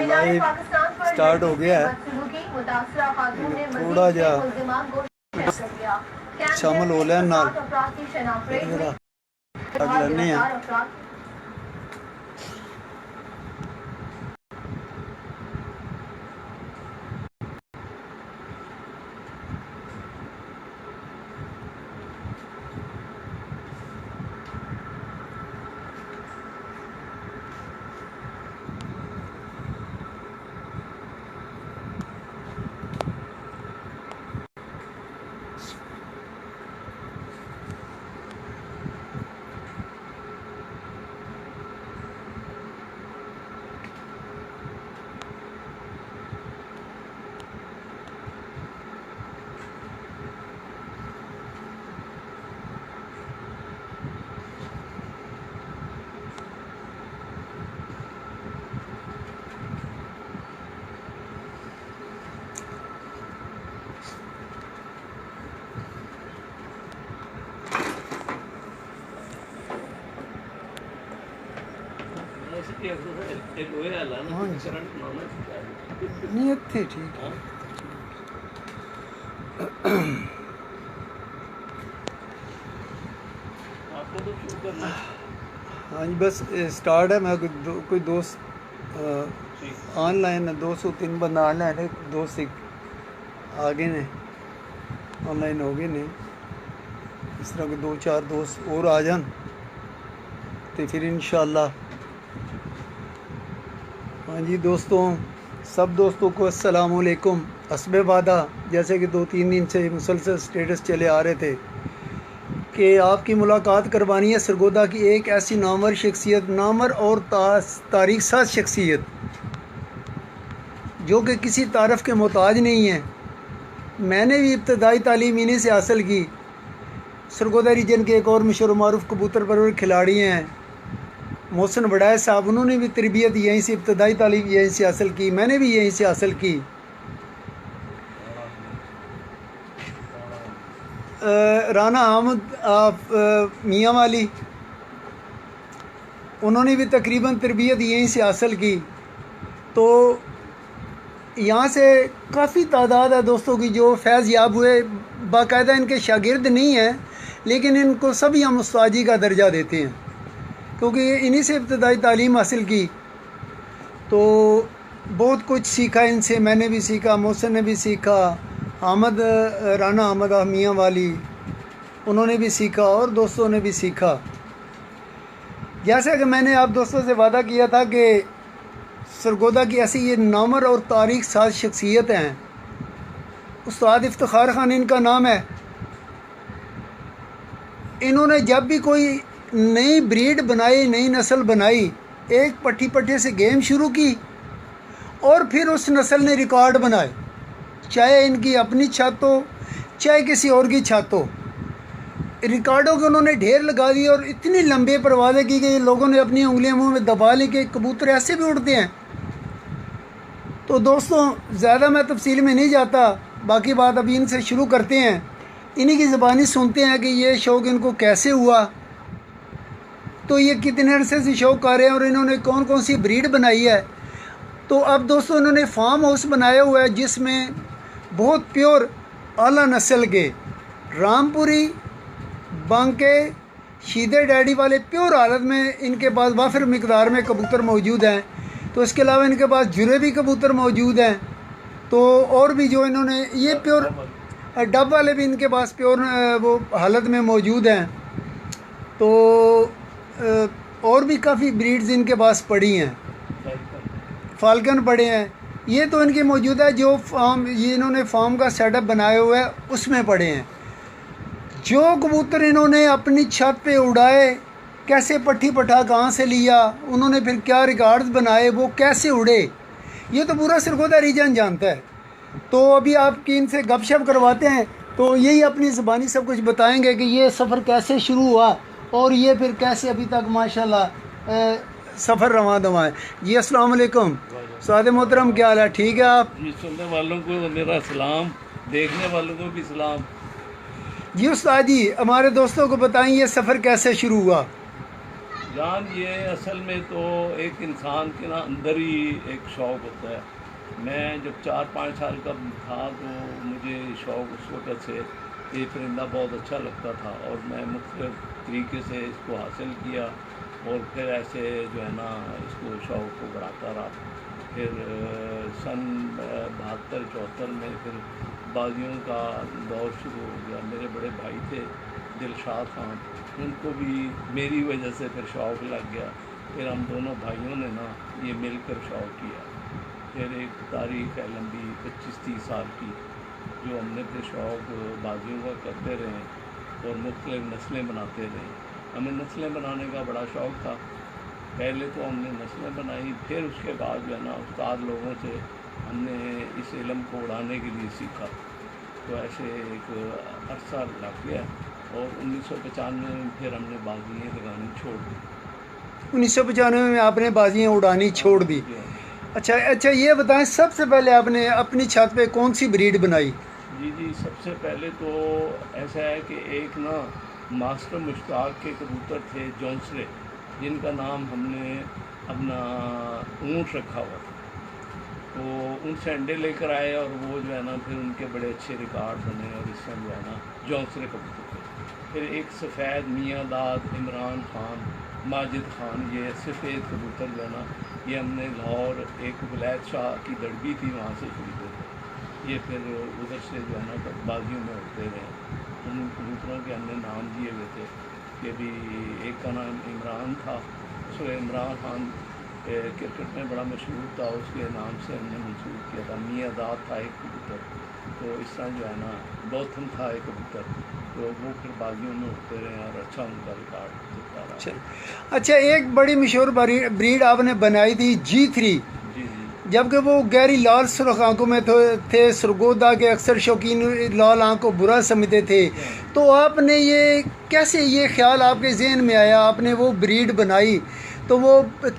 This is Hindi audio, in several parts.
लाइव स्टार्ट हो गया है, थोड़ा जा शामिल हो लें नाल लेने हैं। नहीं इतने ठीक है। हाँ जी बस स्टार्ट है। मैं कोई दोस्त ऑनलाइन 203 बंदा ऑनलाइन है, दोस्त आगे ने ऑनलाइन हो गए ने। इस तरह के 2-4 दोस्त और आ जान तो फिर इंशाल्लाह। हाँ जी दोस्तों, सब दोस्तों को अस्सलाम वालेकुम। हस्बे वादा जैसे कि 2-3 दिन से मुसलसल स्टेटस चले आ रहे थे कि आपकी मुलाकात करवानी है सरगोदा की एक ऐसी नामवर शख्सियत, नामवर और तारीख साज शख्सियत जो कि किसी तारफ़ के मोहताज नहीं है। मैंने भी इब्तदाई तालीम इन्हीं से हासिल की। सरगोदा रीजन के एक और मशहूर मारूफ कबूतर परवर खिलाड़ी हैं मोहसिन वड़ाय साहब, उन्होंने भी तरबियत यहीं से, इब्तदाई तालीम यहीं से हासिल की, मैंने भी यहीं से हासिल की। राना अहमद मियाँ वाली, उन्होंने भी तकरीबन तरबियत यहीं से हासिल की। तो यहाँ से काफ़ी तादाद है दोस्तों की जो फैज़ याब हुए। बाकायदा इनके शागिर्द नहीं हैं, लेकिन इनको सभी हम उस्तादी का दर्जा देते हैं क्योंकि इन्हीं से इब्तदाई तालीम हासिल की। तो बहुत कुछ सीखा इनसे, मैंने भी सीखा, मोहसिन ने भी सीखा, राना अहमद मियाँ वाली उन्होंने भी सीखा और दोस्तों ने भी सीखा। जैसा कि मैंने आप दोस्तों से वादा किया था कि सरगोदा की ऐसी ये नामवर और तारीख साज शख्सियत हैं। उस्ताद इफ्तिखार खान इनका नाम है। इन्होंने जब भी कोई नई ब्रीड बनाई, नई नस्ल बनाई, एक पट्टी से गेम शुरू की और फिर उस नस्ल ने रिकॉर्ड बनाए, चाहे इनकी अपनी छत हो चाहे किसी और की छत हो। रिकॉर्डों के उन्होंने ढेर लगा दिए और इतनी लंबे परवाज़ें की कि लोगों ने अपनी उंगलियां मुंह में दबा ली कि कबूतर ऐसे भी उड़ते हैं। तो दोस्तों ज़्यादा मैं तफसील में नहीं जाता, बाकी बात अभी इनसे शुरू करते हैं। इन्हीं की ज़बानी सुनते हैं कि ये शौक़ इनको कैसे हुआ, तो ये कितने अरसे से शौक़ कर रहे हैं और इन्होंने कौन कौन सी ब्रीड बनाई है। तो अब दोस्तों इन्होंने फार्म हाउस बनाया हुआ है जिसमें बहुत प्योर आला नस्ल के रामपुरी, बांके, शीदे डैडी वाले प्योर हालत में इनके पास वाफिर मिकदार में कबूतर मौजूद हैं। तो इसके अलावा इनके पास जुरे भी कबूतर मौजूद हैं। तो और भी जो इन्होंने ये प्योर डब वाले भी इनके पास प्योर वो हालत में मौजूद हैं। तो और भी काफ़ी ब्रीड्स इनके पास पड़ी हैं, फाल्कन पड़े हैं। ये तो इनके मौजूद है जो फार्म, ये इन्होंने फार्म का सेटअप बनाया हुआ है उसमें पड़े हैं। जो कबूतर इन्होंने अपनी छत पे उड़ाए, कैसे पट्टी पठा कहाँ से लिया, उन्होंने फिर क्या रिकॉर्ड्स बनाए, वो कैसे उड़े, ये तो पूरा सरगोदा रीजन जानता है। तो अभी आपकी इनसे गपशप करवाते हैं, तो यही अपनी ज़बानी सब कुछ बताएंगे कि ये सफ़र कैसे शुरू हुआ और ये फिर कैसे अभी तक माशाल्लाह सफ़र रवां दवा है। जी अस्सलाम वालेकुम सादे मोहतरम, क्या हाल है? ठीक है आप? जी सुनने वालों को मेरा सलाम। देखने वालों को भी सलाम। जी उस्ताद जी, हमारे दोस्तों को बताएं ये सफ़र कैसे शुरू हुआ। जान, ये असल में तो एक इंसान के ना अंदर ही एक शौक़ होता है। मैं जब 4-5 साल का था तो मुझे शौक़ उस वक़्त से ये परिंदा बहुत अच्छा लगता था और मैं मुख्तलिफ़ तरीके से इसको हासिल किया और फिर ऐसे जो है ना इसको शौक़ को बढ़ाता रहा। फिर सन 72-74 में फिर बाजियों का दौर शुरू हो गया। मेरे बड़े भाई थे दिलशाद खान, उनको भी मेरी वजह से फिर शौक़ लग गया। फिर हम दोनों भाइयों ने ना ये मिलकर शौक़ किया। फिर एक तारीख़ है लंबी 25-30 साल की, जो हमने फिर शौक़ बाजियों का करते रहे और मुख्तलिफ़ नस्लें बनाते रहे। हमें नस्लें बनाने का बड़ा शौक़ था। पहले तो हमने नस्लें बनाई, फिर उसके बाद जो है ना उस्ताद लोगों से हमने इस इल्म को उड़ाने के लिए सीखा। तो ऐसे एक अरसा लग गया और 1995 में फिर हमने बाजियाँ लगानी छोड़ दी। 1995 में आपने बाजियाँ उड़ानी हाँ छोड़ दी। जी, हाँ जी। अच्छा अच्छा, ये बताएं सबसे पहले आपने अपनी छत पे कौन सी ब्रीड बनाई। जी जी, सबसे पहले तो ऐसा है कि एक ना मास्टर मुश्ताक के कबूतर थे जौंसले, जिनका नाम हमने अपना ऊँट रखा हुआ था। तो उनसे अंडे लेकर आए और वो जो है ना फिर उनके बड़े अच्छे रिकॉर्ड बने और इस समय जो है ना जौंसले कबूतर थे। फिर एक सफ़ेद मियाँ दाद, इमरान खान, माजिद खान, ये सफ़ेद कबूतर जो है ना ये हमने लाहौर एक वलैत शाह की दड़बी थी वहाँ से खरीदे थे। ये फिर उधर से जो है ना बाजियों में उड़ते रहे। उन कबूतरों के हमने नाम दिए हुए थे कि भी एक का नाम इमरान था, उसको इमरान खान क्रिकेट में बड़ा मशहूर था, उसके नाम से हमने मंसूब किया था। मियाँ दाद था एक कबूतर, तो इस तरह जो है ना गौतम था एक कबूतर, तो वो फिर बाजियों में उड़ते रहे और अच्छा उनका रिकॉर्ड चलता रहा। चल अच्छा, एक बड़ी मशहूर ब्रीड आपने बनाई थी G3, जी जी जबकि वो गहरी लाल सुर्ख आंखों में थे। सरगोदा के अक्सर शौकीन लाल आंख को बुरा समझते थे। जी। तो आपने ये कैसे, ये ख्याल आपके जहन में आया, आपने वो ब्रीड बनाई, तो वो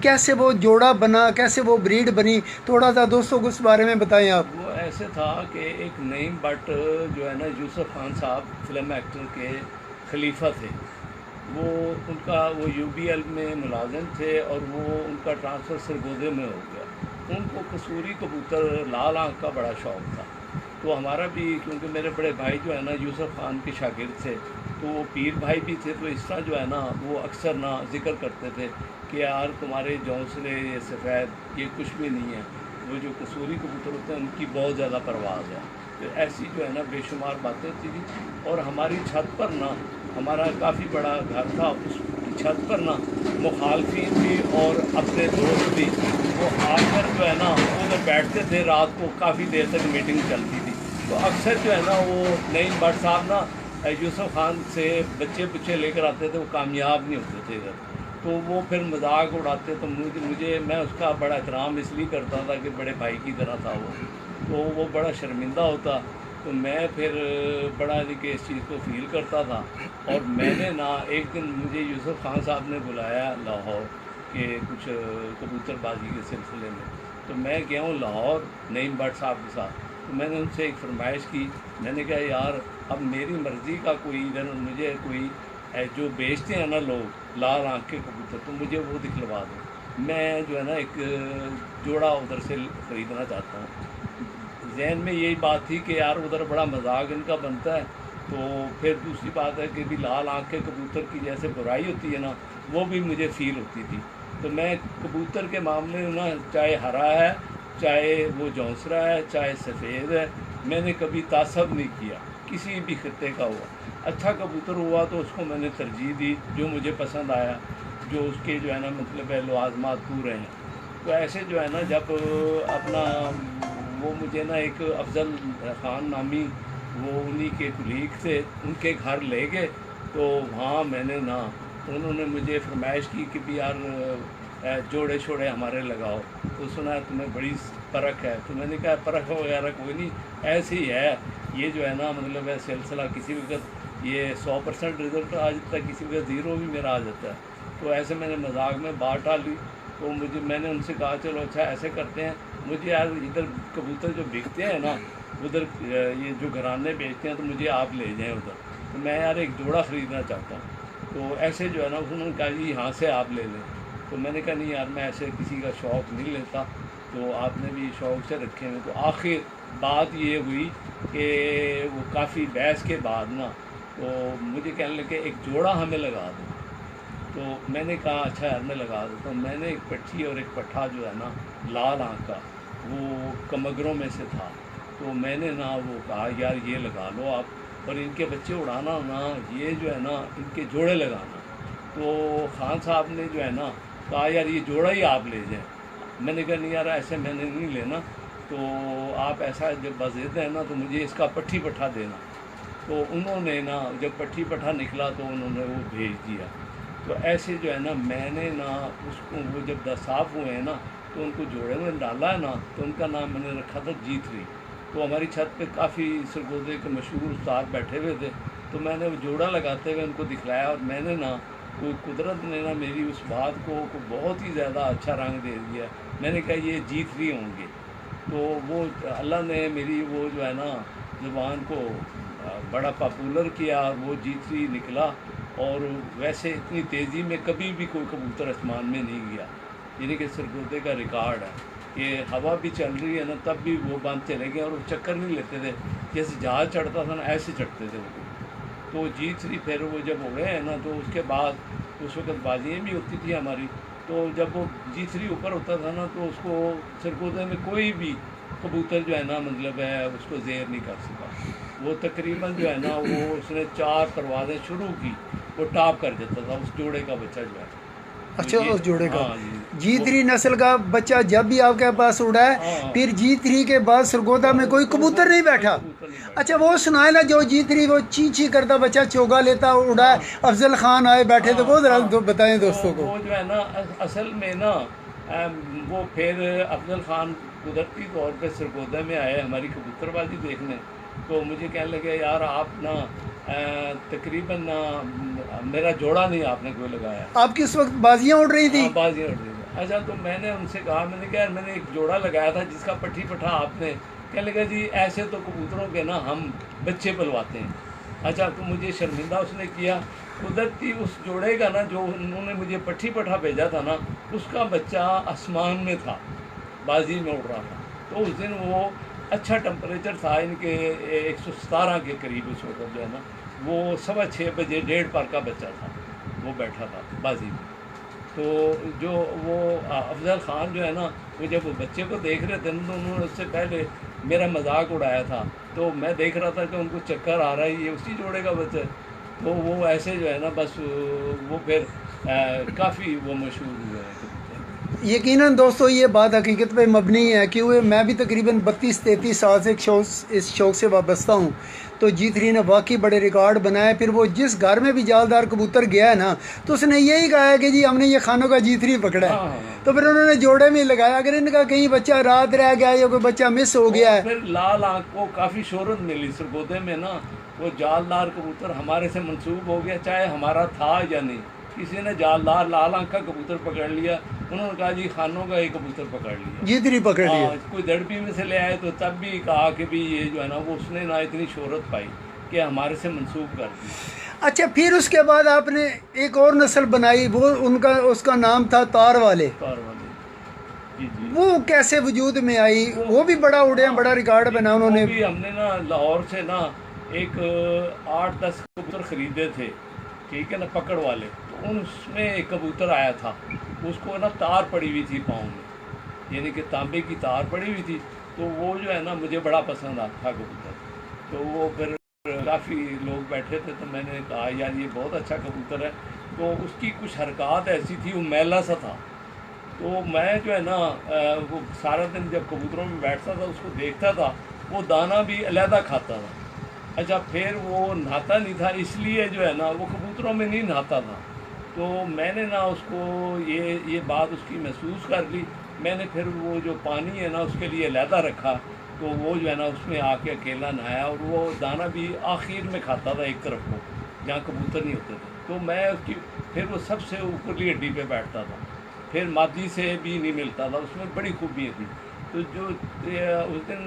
कैसे वो जोड़ा बना, कैसे वो ब्रीड बनी, थोड़ा सा दोस्तों को उस बारे में बताएं आप। वो ऐसे था कि एक नईम भट्ट जो है ना यूसुफ खान साहब फिल्म एक्टर के खलीफा थे। वो उनका वो यूबीएल में मुलाजिम थे और वो उनका ट्रांसफ़र सरगोदे में हो गया। उनको कसूरी कबूतर लाल आँख का बड़ा शौक़ था। तो हमारा भी, क्योंकि मेरे बड़े भाई जो है ना यूसुफ खान के शागिर्द थे, तो वो पीर भाई भी थे, तो इस तरह जो है ना वो अक्सर ना ज़िक्र करते थे कि यार तुम्हारे जौंसले ये सफ़ेद ये कुछ भी नहीं है, वो जो कसूरी कबूतर होते हैं उनकी बहुत ज़्यादा परवाज़ है। तो ऐसी जो है ना बेशुमार बातें होती थी। और हमारी छत पर ना, हमारा काफ़ी बड़ा घर था, उसकी छत पर ना मुखालफिन भी और अपने दोस्त भी वो आकर जो है ना उधर बैठते थे। रात को काफ़ी देर तक मीटिंग चलती थी। तो अक्सर जो है ना वो नईम भट्ट साहब ना यूसुफ खान से बच्चे लेकर आते थे, वो कामयाब नहीं होते थे इधर। तो वो फिर मजाक उड़ाते, तो मुझे मैं उसका बड़ा एहतराम इसलिए करता था कि बड़े भाई की तरह था वो। तो वो बड़ा शर्मिंदा होता, तो मैं फिर बड़ा यानी कि इस चीज़ को फील करता था। और मैंने ना एक दिन मुझे यूसुफ खान साहब ने बुलाया लाहौर के कुछ कबूतरबाजी के सिलसिले में। तो मैं गया हूँ लाहौर नईम भट्ट साहब के साथ। तो मैंने उनसे एक फरमाइश की, मैंने कहा यार अब मेरी मर्ज़ी का कोई इधर मुझे कोई जो बेचते हैं ना लोग लाल आँख के कबूतर, तो मुझे वो दिखलवा दो। मैं जो है ना एक जोड़ा उधर से ख़रीदना चाहता हूँ। जहन में यही बात थी कि यार उधर बड़ा मजाक इनका बनता है। तो फिर दूसरी बात है कि भी लाल आँख के कबूतर की जैसे बुराई होती है ना, वो भी मुझे फ़ील होती थी। तो मैं कबूतर के मामले में ना, चाहे हरा है, चाहे वो जौंसरा है, चाहे सफ़ेद है, मैंने कभी तासब नहीं किया किसी भी खत्ते का हुआ। अच्छा कबूतर हुआ तो उसको मैंने तरजीह दी, जो मुझे पसंद आया, जो उसके जो है ना मतलब है लवाजमात पूरे हैं। तो ऐसे जो है ना जब अपना वो मुझे ना एक अफजल ख़ान नामी वो उन्हीं के कुलीग थे, उनके घर ले गए। तो वहाँ मैंने ना, उन्होंने मुझे फरमाइश की कि भी यार जोड़े शोड़े हमारे लगाओ। तो सुना है तुम्हें बड़ी परख है। तो मैंने कहा परख वगैरह कोई नहीं, ऐसे ही है ये जो है ना मतलब है सिलसिला। किसी वक्त ये 100% रिज़ल्ट आ जाता है, किसी वक्त ज़ीरो भी मेरा आ जाता है। तो ऐसे मैंने मजाक में बात डाली। तो मैंने उनसे कहा चलो अच्छा ऐसे करते हैं, मुझे यार इधर कबूतर जो बिकते हैं ना उधर ये जो घराने बेचते हैं तो मुझे आप ले जाएं उधर, तो मैं यार एक जोड़ा ख़रीदना चाहता हूँ। तो ऐसे जो है ना उन्होंने कहा जी यहाँ से आप ले लें। तो मैंने कहा नहीं यार मैं ऐसे किसी का शौक़ नहीं लेता, तो आपने भी शौक़ से रखे हैं। तो आखिर बात ये हुई कि वो काफ़ी बहस के बाद ना तो मुझे कहने लगे एक जोड़ा हमें लगा दो। तो मैंने कहा अच्छा यार मैं लगा देता हूँ। मैंने एक पट्ठी और एक पट्ठा जो है ना लाल आँख का वो कमगरों में से था, तो मैंने ना वो कहा यार ये लगा लो आप, और इनके बच्चे उड़ाना ना, ये जो है ना इनके जोड़े लगाना। तो खान साहब ने जो है ना कहा यार ये जोड़ा ही आप ले जाएं। मैंने कहा नहीं यार ऐसे मैंने नहीं लेना, तो आप ऐसा जब बज़ेद है ना तो मुझे इसका पट्ठी पट्ठा देना। तो उन्होंने ना जब पट्ठी पट्ठा निकला तो उन्होंने वो भेज दिया। तो ऐसे जो है ना मैंने ना उसको वो जब 10 साफ हुए हैं ना तो उनको जोड़े में डाला है ना, तो उनका नाम मैंने रखा था G3। तो हमारी छत पे काफ़ी सरगोधे के मशहूर उस्ताद बैठे हुए थे, तो मैंने वो जोड़ा लगाते हुए उनको दिखलाया, और मैंने ना वो कुदरत ने ना मेरी उस बात को बहुत ही ज़्यादा अच्छा रंग दे दिया। मैंने कहा ये G3 होंगे। तो वो अल्लाह ने मेरी वो जो है ना ज़ुबान को बड़ा पॉपुलर किया, और वो G3 निकला। और वैसे इतनी तेज़ी में कभी भी कोई कबूतर आसमान में नहीं गया, यानी कि सरगोधे का रिकॉर्ड है कि हवा भी चल रही है ना तब भी वो बंद चले गए, और वो चक्कर नहीं लेते थे, जैसे जहाज़ चढ़ता था ना ऐसे चढ़ते थे वो। तो G3 फिर वो जब हो गए हैं ना तो उसके बाद उस वक्त बाजियाँ भी होती थी हमारी। तो जब वो G3 ऊपर होता था ना तो उसको सरगोधे में कोई भी कबूतर जो है ना मतलब है उसको ज़ेर नहीं कर सका। वो तकरीबन जो है ना वो उसने 4 परवाज़ें शुरू की, वो टॉप कर देता था उस जोड़े का बच्चा जो है। अच्छा, तो उस जोड़े का हाँ जी G3 नस्ल का बच्चा जब भी आपके पास उड़ा है, हाँ फिर G3 के बाद सरगोधा में कोई कबूतर नहीं बैठा। कबूतर नहीं बैठा। अच्छा, वो सुनाए ना जो G3 वो ची ची करता बच्चा चोगा लेता उड़ा है, अफजल खान आए बैठे तो वो जरा बताएं दोस्तों को। वो जो है ना असल में ना वो फिर अफजल खान कुदरती तौर पे सरगोधा में आए हमारी कबूतरबाजी देखने। तो मुझे कहने लगे यार आप ना तकरीबन ना मेरा जोड़ा नहीं आपने कोई लगाया। आपकी उस वक्त बाजियां उड़ रही थी। हाँ बाजियाँ उड़ रही थी। अच्छा, तो मैंने उनसे कहा, मैंने कहा यार मैंने एक जोड़ा लगाया था जिसका पट्ठी पट्ठा आपने, कहने लगा जी ऐसे तो कबूतरों के ना हम बच्चे पलवाते हैं। अच्छा, तो मुझे शर्मिंदा उसने किया। कुदरती उस जोड़े का ना जो उन्होंने मुझे पट्ठी पट्ठा भेजा था ना उसका बच्चा आसमान में था, बाजी में उड़ रहा था। तो उस दिन वो अच्छा टेम्परेचर था इनके 117 के करीब उस वक्त जो है ना, वो 6:15 बजे 1:30 पर का बच्चा था, वो बैठा था बाजी में। तो जो वो अफजल ख़ान जो है ना वो जब वो बच्चे को देख रहे थे ना तो उन्होंने उससे पहले मेरा मजाक उड़ाया था। तो मैं देख रहा था कि उनको चक्कर आ रहा है, ये उसी जोड़े का बच्चा है। तो वो ऐसे जो है ना बस वो फिर काफ़ी वो मशहूर हुए हैं कबूतर। यकीनन दोस्तों ये बात हकीकत पे मबनी है कि मैं भी तकरीबन 32-33 साल से इस शौक़ से वाबस्ता हूँ। तो G3 ने वाकई बड़े रिकॉर्ड बनाए। फिर वो जिस घर में भी जालदार कबूतर गया है ना तो उसने यही कहा है कि जी हमने ये खानों का G3 पकड़ा है। हाँ। तो फिर उन्होंने जोड़े में लगाया। अगर इनका कहीं बच्चा रात रह गया या कोई बच्चा मिस हो गया है। फिर लाल आँख को काफ़ी शोहरत मिली सरगोधे में ना, वो जालदार कबूतर हमारे से मंसूब हो गया, चाहे हमारा था या नहीं। किसी ने जालदार लाल आँख का कबूतर पकड़ लिया, उन्होंने कहा जी खानों का एक कबूतर पकड़ लिया। G3 पकड़ लिया। हाँ, कोई दड़बी में से ले आए तो तब भी कहा कि भी ये जो है ना वो उसने ना इतनी शोहरत पाई कि हमारे से मंसूब कर दी। अच्छा, फिर उसके बाद आपने एक और नस्ल बनाई, वो उसका नाम था तार वाले। तार वाले, जी जी। वो कैसे वजूद में आई? वो भी बड़ा उड़े हैं, बड़ा रिकॉर्ड बना उन्होंने। वो भी हमने ना लाहौर से ना एक 8-10 कबूतर ख़रीदे थे, ठीक है ना, पकड़ वाले। तो उसमें एक कबूतर आया था, उसको ना तार पड़ी हुई थी पाँव में, यानी कि तांबे की तार पड़ी हुई थी। तो वो जो है ना मुझे बड़ा पसंद आता था कबूतर। तो वो फिर काफ़ी लोग बैठे थे तो मैंने कहा यार ये बहुत अच्छा कबूतर है। तो उसकी कुछ हरकत ऐसी थी, वो मैला सा था। तो मैं जो है ना वो सारा दिन जब कबूतरों में बैठता था उसको देखता था, वो दाना भी अलहदा खाता था। अच्छा, फिर वो नहाता नहीं था, इसलिए जो है ना वो कबूतरों में नहीं नहाता था। तो मैंने ना उसको ये बात उसकी महसूस कर ली। मैंने फिर वो जो पानी है ना उसके लिए अलहदा रखा, तो वो जो है ना उसमें आके अकेला नहाया, और वो दाना भी आखिर में खाता था एक तरफ को, जहाँ कबूतर नहीं होते थे। तो मैं उसकी फिर वो सबसे ऊपरली हड्डी पे बैठता था, फिर मादी से भी नहीं मिलता था, उसमें बड़ी खूबियाँ थी। तो जो उस दिन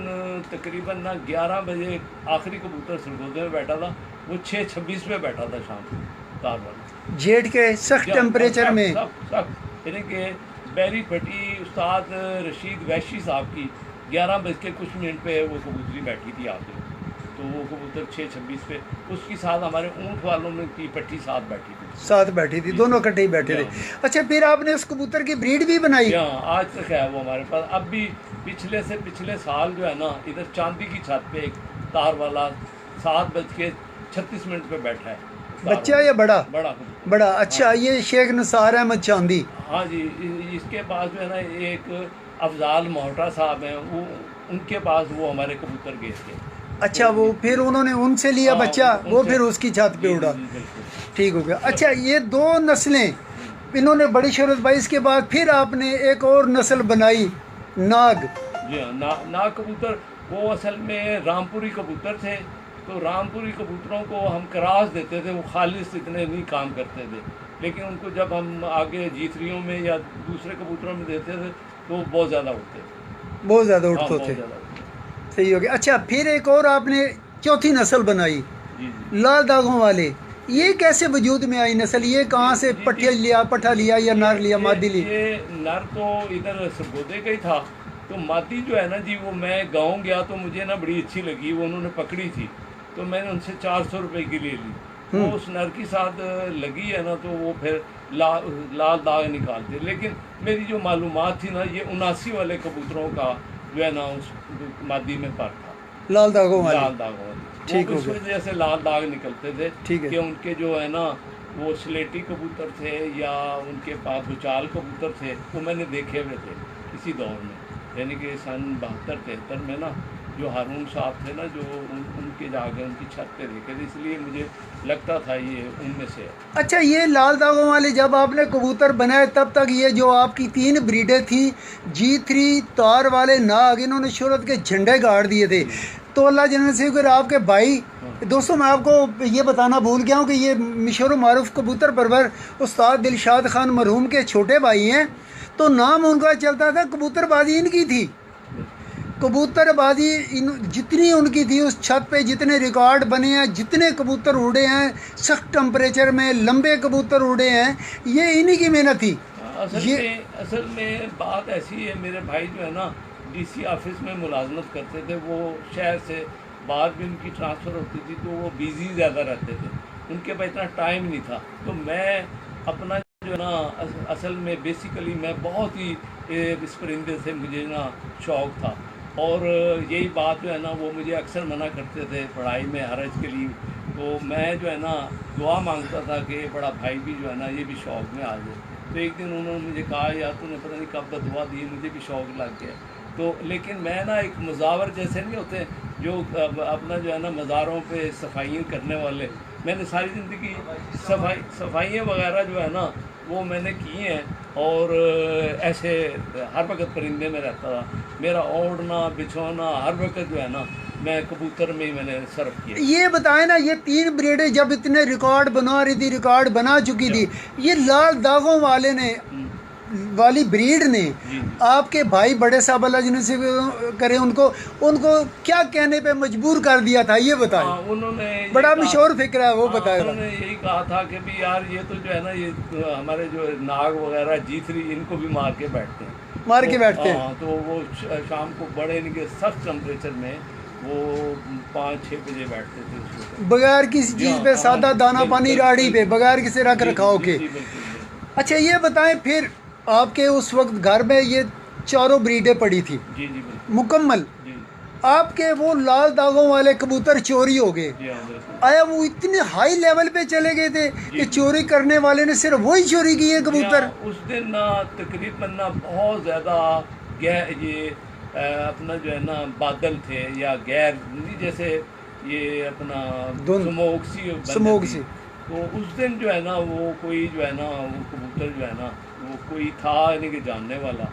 तकरीबन ना 11 बजे आखिरी कबूतर सरगोदे में बैठा था, वो 6:26 पे बैठा था शाम को तार वाला। जेठ के सख्त टेम्परेचर में। सख्त यानी कि बैरी फटी उस्ताद रशीद वैशी साहब की 11 बज के कुछ मिनट पे वो कबूतरी बैठी थी आके, तो वो कबूतर 6:26 पे, उसके साथ हमारे ऊँट वालों में की पट्टी साथ बैठी थी, दोनों इकट्ठे ही बैठे थे। अच्छा, फिर आपने उस कबूतर की ब्रीड भी बनाई? हाँ, आज तक है वो हमारे पास। अब भी पिछले साल जो है ना, इधर चांदी की छत पे एक तार वाला 7:36 पे बैठा है। बच्चा या बड़ा? बड़ा। बड़ा। अच्छा, हाँ। ये शेख निसार अहमद चांदी। हाँ जी, इसके पास जो है ना एक अफजाल मोहटा साहब हैं, वो उनके पास वो हमारे कबूतर गए थे। अच्छा, वो फिर उन्होंने उनसे लिया हाँ, बच्चा, वो उनसे- फिर उसकी छत पे जी, उड़ा। जी, बिल्कुल। ठीक हो गया। अच्छा, ये दो नस्लें इन्होंने बड़ी शोहरत पाई। इसके बाद फिर आपने एक और नस्ल बनाई, नाग। जी हाँ, नाग कबूतर वो असल में रामपुरी कबूतर थे। तो रामपुरी कबूतरों को हम क्रॉस देते थे, वो खालिस इतने नहीं काम करते थे, लेकिन उनको जब हम आगे जीतरियों में या दूसरे कबूतरों में देते थे तो वो बहुत ज़्यादा उड़ते थे। बहुत ज़्यादा हाँ, उड़ते बहुत थे। ज़्यादा उड़ते। सही हो गया। अच्छा, फिर एक और आपने चौथी नस्ल बनाई, जी जी। लाल दागों वाले। ये कैसे वजूद में आई नस्ल? ये कहाँ से जी, पट्ठा जी। लिया, पट्ठा लिया या नर लिया, मादी ली? ये नर तो इधर सरगोदे का ही था, तो मादी जो है ना जी, वो मैं गाँव गया तो मुझे ना बड़ी अच्छी लगी, वो उन्होंने पकड़ी थी, तो मैंने उनसे 400 रुपये की ले ली। वो उस नर के साथ लगी है ना, तो वो फिर लाल दाग निकालते। लेकिन मेरी जो मालूमात थी ना, ये 79 वाले कबूतरों का जो है ना उस मादी में पर था, लाल दागों वाले। लाल दागों वाली। ठीक वो हो इस गया। वजह से लाल दाग निकलते थे ठीक है। कि उनके जो है ना वो स्लेटी कबूतर थे या उनके पास भूचाल कबूतर थे, वो मैंने देखे हुए थे इसी दौर में, यानी कि सन 72-73 में ना, जो हारून साहब थे ना, जो उनके जाके उनकी छत पे देखे थे, इसलिए मुझे लगता था ये उनमें से है। अच्छा, ये लाल दागों वाले जब आपने कबूतर बनाए, तब तक ये जो आपकी 3 ब्रीडें थी, G3 तार वाले नाग, इन्होंने शोहरत के झंडे गाड़ दिए थे। तो अल्लाह जन्नत से अगर आपके भाई, दोस्तों मैं आपको ये बताना भूल गया हूँ कि ये मशहूर मारूफ कबूतर परवर उस्ताद दिलशाद खान मरहूम के छोटे भाई हैं, तो नाम उनका चलता था, कबूतरबाजी इनकी थी। कबूतरबाजी जितनी उनकी थी, उस छत पे जितने रिकॉर्ड बने हैं, जितने कबूतर उड़े हैं सख्त टेम्परेचर में, लंबे कबूतर उड़े हैं, ये इन्हीं की मेहनत थी। असल में बात ऐसी है, मेरे भाई जो है ना डीसी ऑफिस में मुलाजमत करते थे, वो शहर से बाहर भी उनकी ट्रांसफ़र होती थी, तो वो बिज़ी ज़्यादा रहते थे, उनके पास इतना टाइम नहीं था। तो मैं अपना जो है ना असल में बेसिकली मैं बहुत ही इस परिंदे से मुझे ना शौक़ था, और यही बात जो है ना वो मुझे अक्सर मना करते थे पढ़ाई में हरज के लिए। तो मैं जो है ना दुआ मांगता था कि बड़ा भाई भी जो है ना ये भी शौक़ में आ जाए। तो एक दिन उन्होंने मुझे कहा, यार तूने पता नहीं कब दुआ दी, मुझे भी शौक़ लग गया। तो लेकिन मैं ना एक मुजावर जैसे नहीं होते जो अपना जो है ना मज़ारों पे सफाइयाँ करने वाले, मैंने सारी ज़िंदगी सफाइयाँ वगैरह जो है ना वो मैंने की हैं, और ऐसे हर वक्त परिंदे में रहता था। मेरा ओढ़ना बिछोना हर वक्त जो है ना मैं कबूतर में ही मैंने सर्व किया। ये बताएं ना, ये 3 ब्रीडें जब इतने रिकॉर्ड बना रही थी, रिकॉर्ड बना चुकी थी, ये लाल दागों वाले ने वाली ब्रीड ने जी। आपके भाई बड़े साहब अल्लाह जिन्हें से करे, उनको क्या कहने पे मजबूर कर दिया था, ये बताएं। उन्होंने बड़ा मशहूर फिक्र है, वो बताएगा। उन्होंने यही कहा था कि भी यार ये तो जो है ना ये हमारे जो नाग वगैरह G3 इनको भी मार के बैठते हैं, मार के बैठते हैं। हाँ, तो वो शाम को बड़े इनके सख्त टेम्परेचर में वो 5-6 बजे बैठते थे उसके बगैर किसी चीज़ पे, सादा दाना पानी राड़ी पे, बगैर किसी रख रखाव के। अच्छा, ये बताएं फिर आपके उस वक्त घर में ये 4 ब्रीडें पड़ी थी जी जी मुकम्मल, जी आपके वो लाल दागों वाले कबूतर चोरी हो गए। जी, हाँ बिल्कुल। आया वो इतने हाई लेवल पे चले गए थे कि चोरी करने वाले ने सिर्फ वही चोरी किए कबूतर। उस दिन ना तकरीबन ना बहुत ज़्यादा ये अपना जो है ना बादल थे या गैर जैसे ये अपना स्मोक सी, तो उस दिन जो है ना वो कोई जो है ना वो कबूतर जो है ना वो कोई था यानी कि जानने वाला,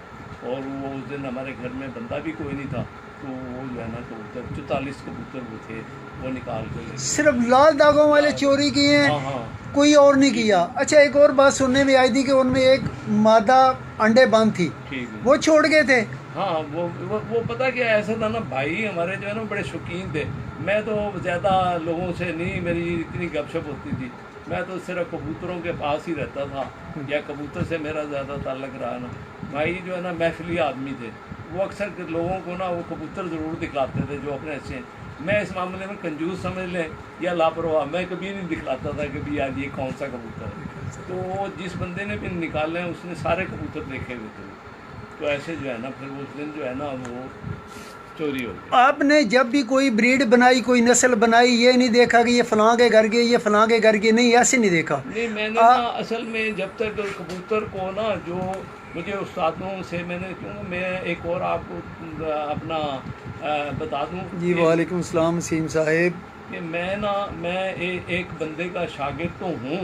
और वो उस दिन हमारे घर में बंदा भी कोई नहीं था, तो वो जो है ना कबूतर 44 कबूतर वो थे, वो निकाल के सिर्फ लाल दागों वाले चोरी किए हैं। हाँ हाँ, कोई और नहीं किया। अच्छा, एक और बात सुनने में आई थी कि उनमें एक मादा अंडे बंद थी, ठीक है। वो छोड़ गए थे। हाँ वो पता क्या ऐसा था ना, भाई हमारे जो है ना बड़े शौकीन थे। मैं तो ज़्यादा लोगों से नहीं मेरी इतनी गपशप होती थी, मैं तो सिर्फ कबूतरों के पास ही रहता था, या कबूतर से मेरा ज़्यादा ताल्लुक़ रहा ना। भाई जो है ना महफिली आदमी थे, वो अक्सर लोगों को ना वो कबूतर ज़रूर दिखलाते थे जो अपने अच्छे हैं। मैं इस मामले में कंजूस समझ लें या लापरवाह, मैं कभी नहीं दिखलाता था कि भी यार ये कौन सा कबूतर है। तो जिस बंदे ने भी निकाले उसने सारे कबूतर देखे हुए थे, तो ऐसे जो है ना फिर उस दिन जो है ना वो चोरी हो गई। आपने जब भी कोई ब्रीड बनाई, कोई नस्ल बनाई, ये नहीं देखा कि ये फलां के घर के, ये फलां के घर के, नहीं, ऐसे नहीं देखा। नहीं, मैंने ना असल में जब तक कबूतर को ना जो मुझे उस्तादों से मैंने, क्यों मैं एक और आपको अपना बता दूं जी वालेकुम सलाम वसीम साहिब। कि मैं एक बंदे का शागिर्द तो हूँ,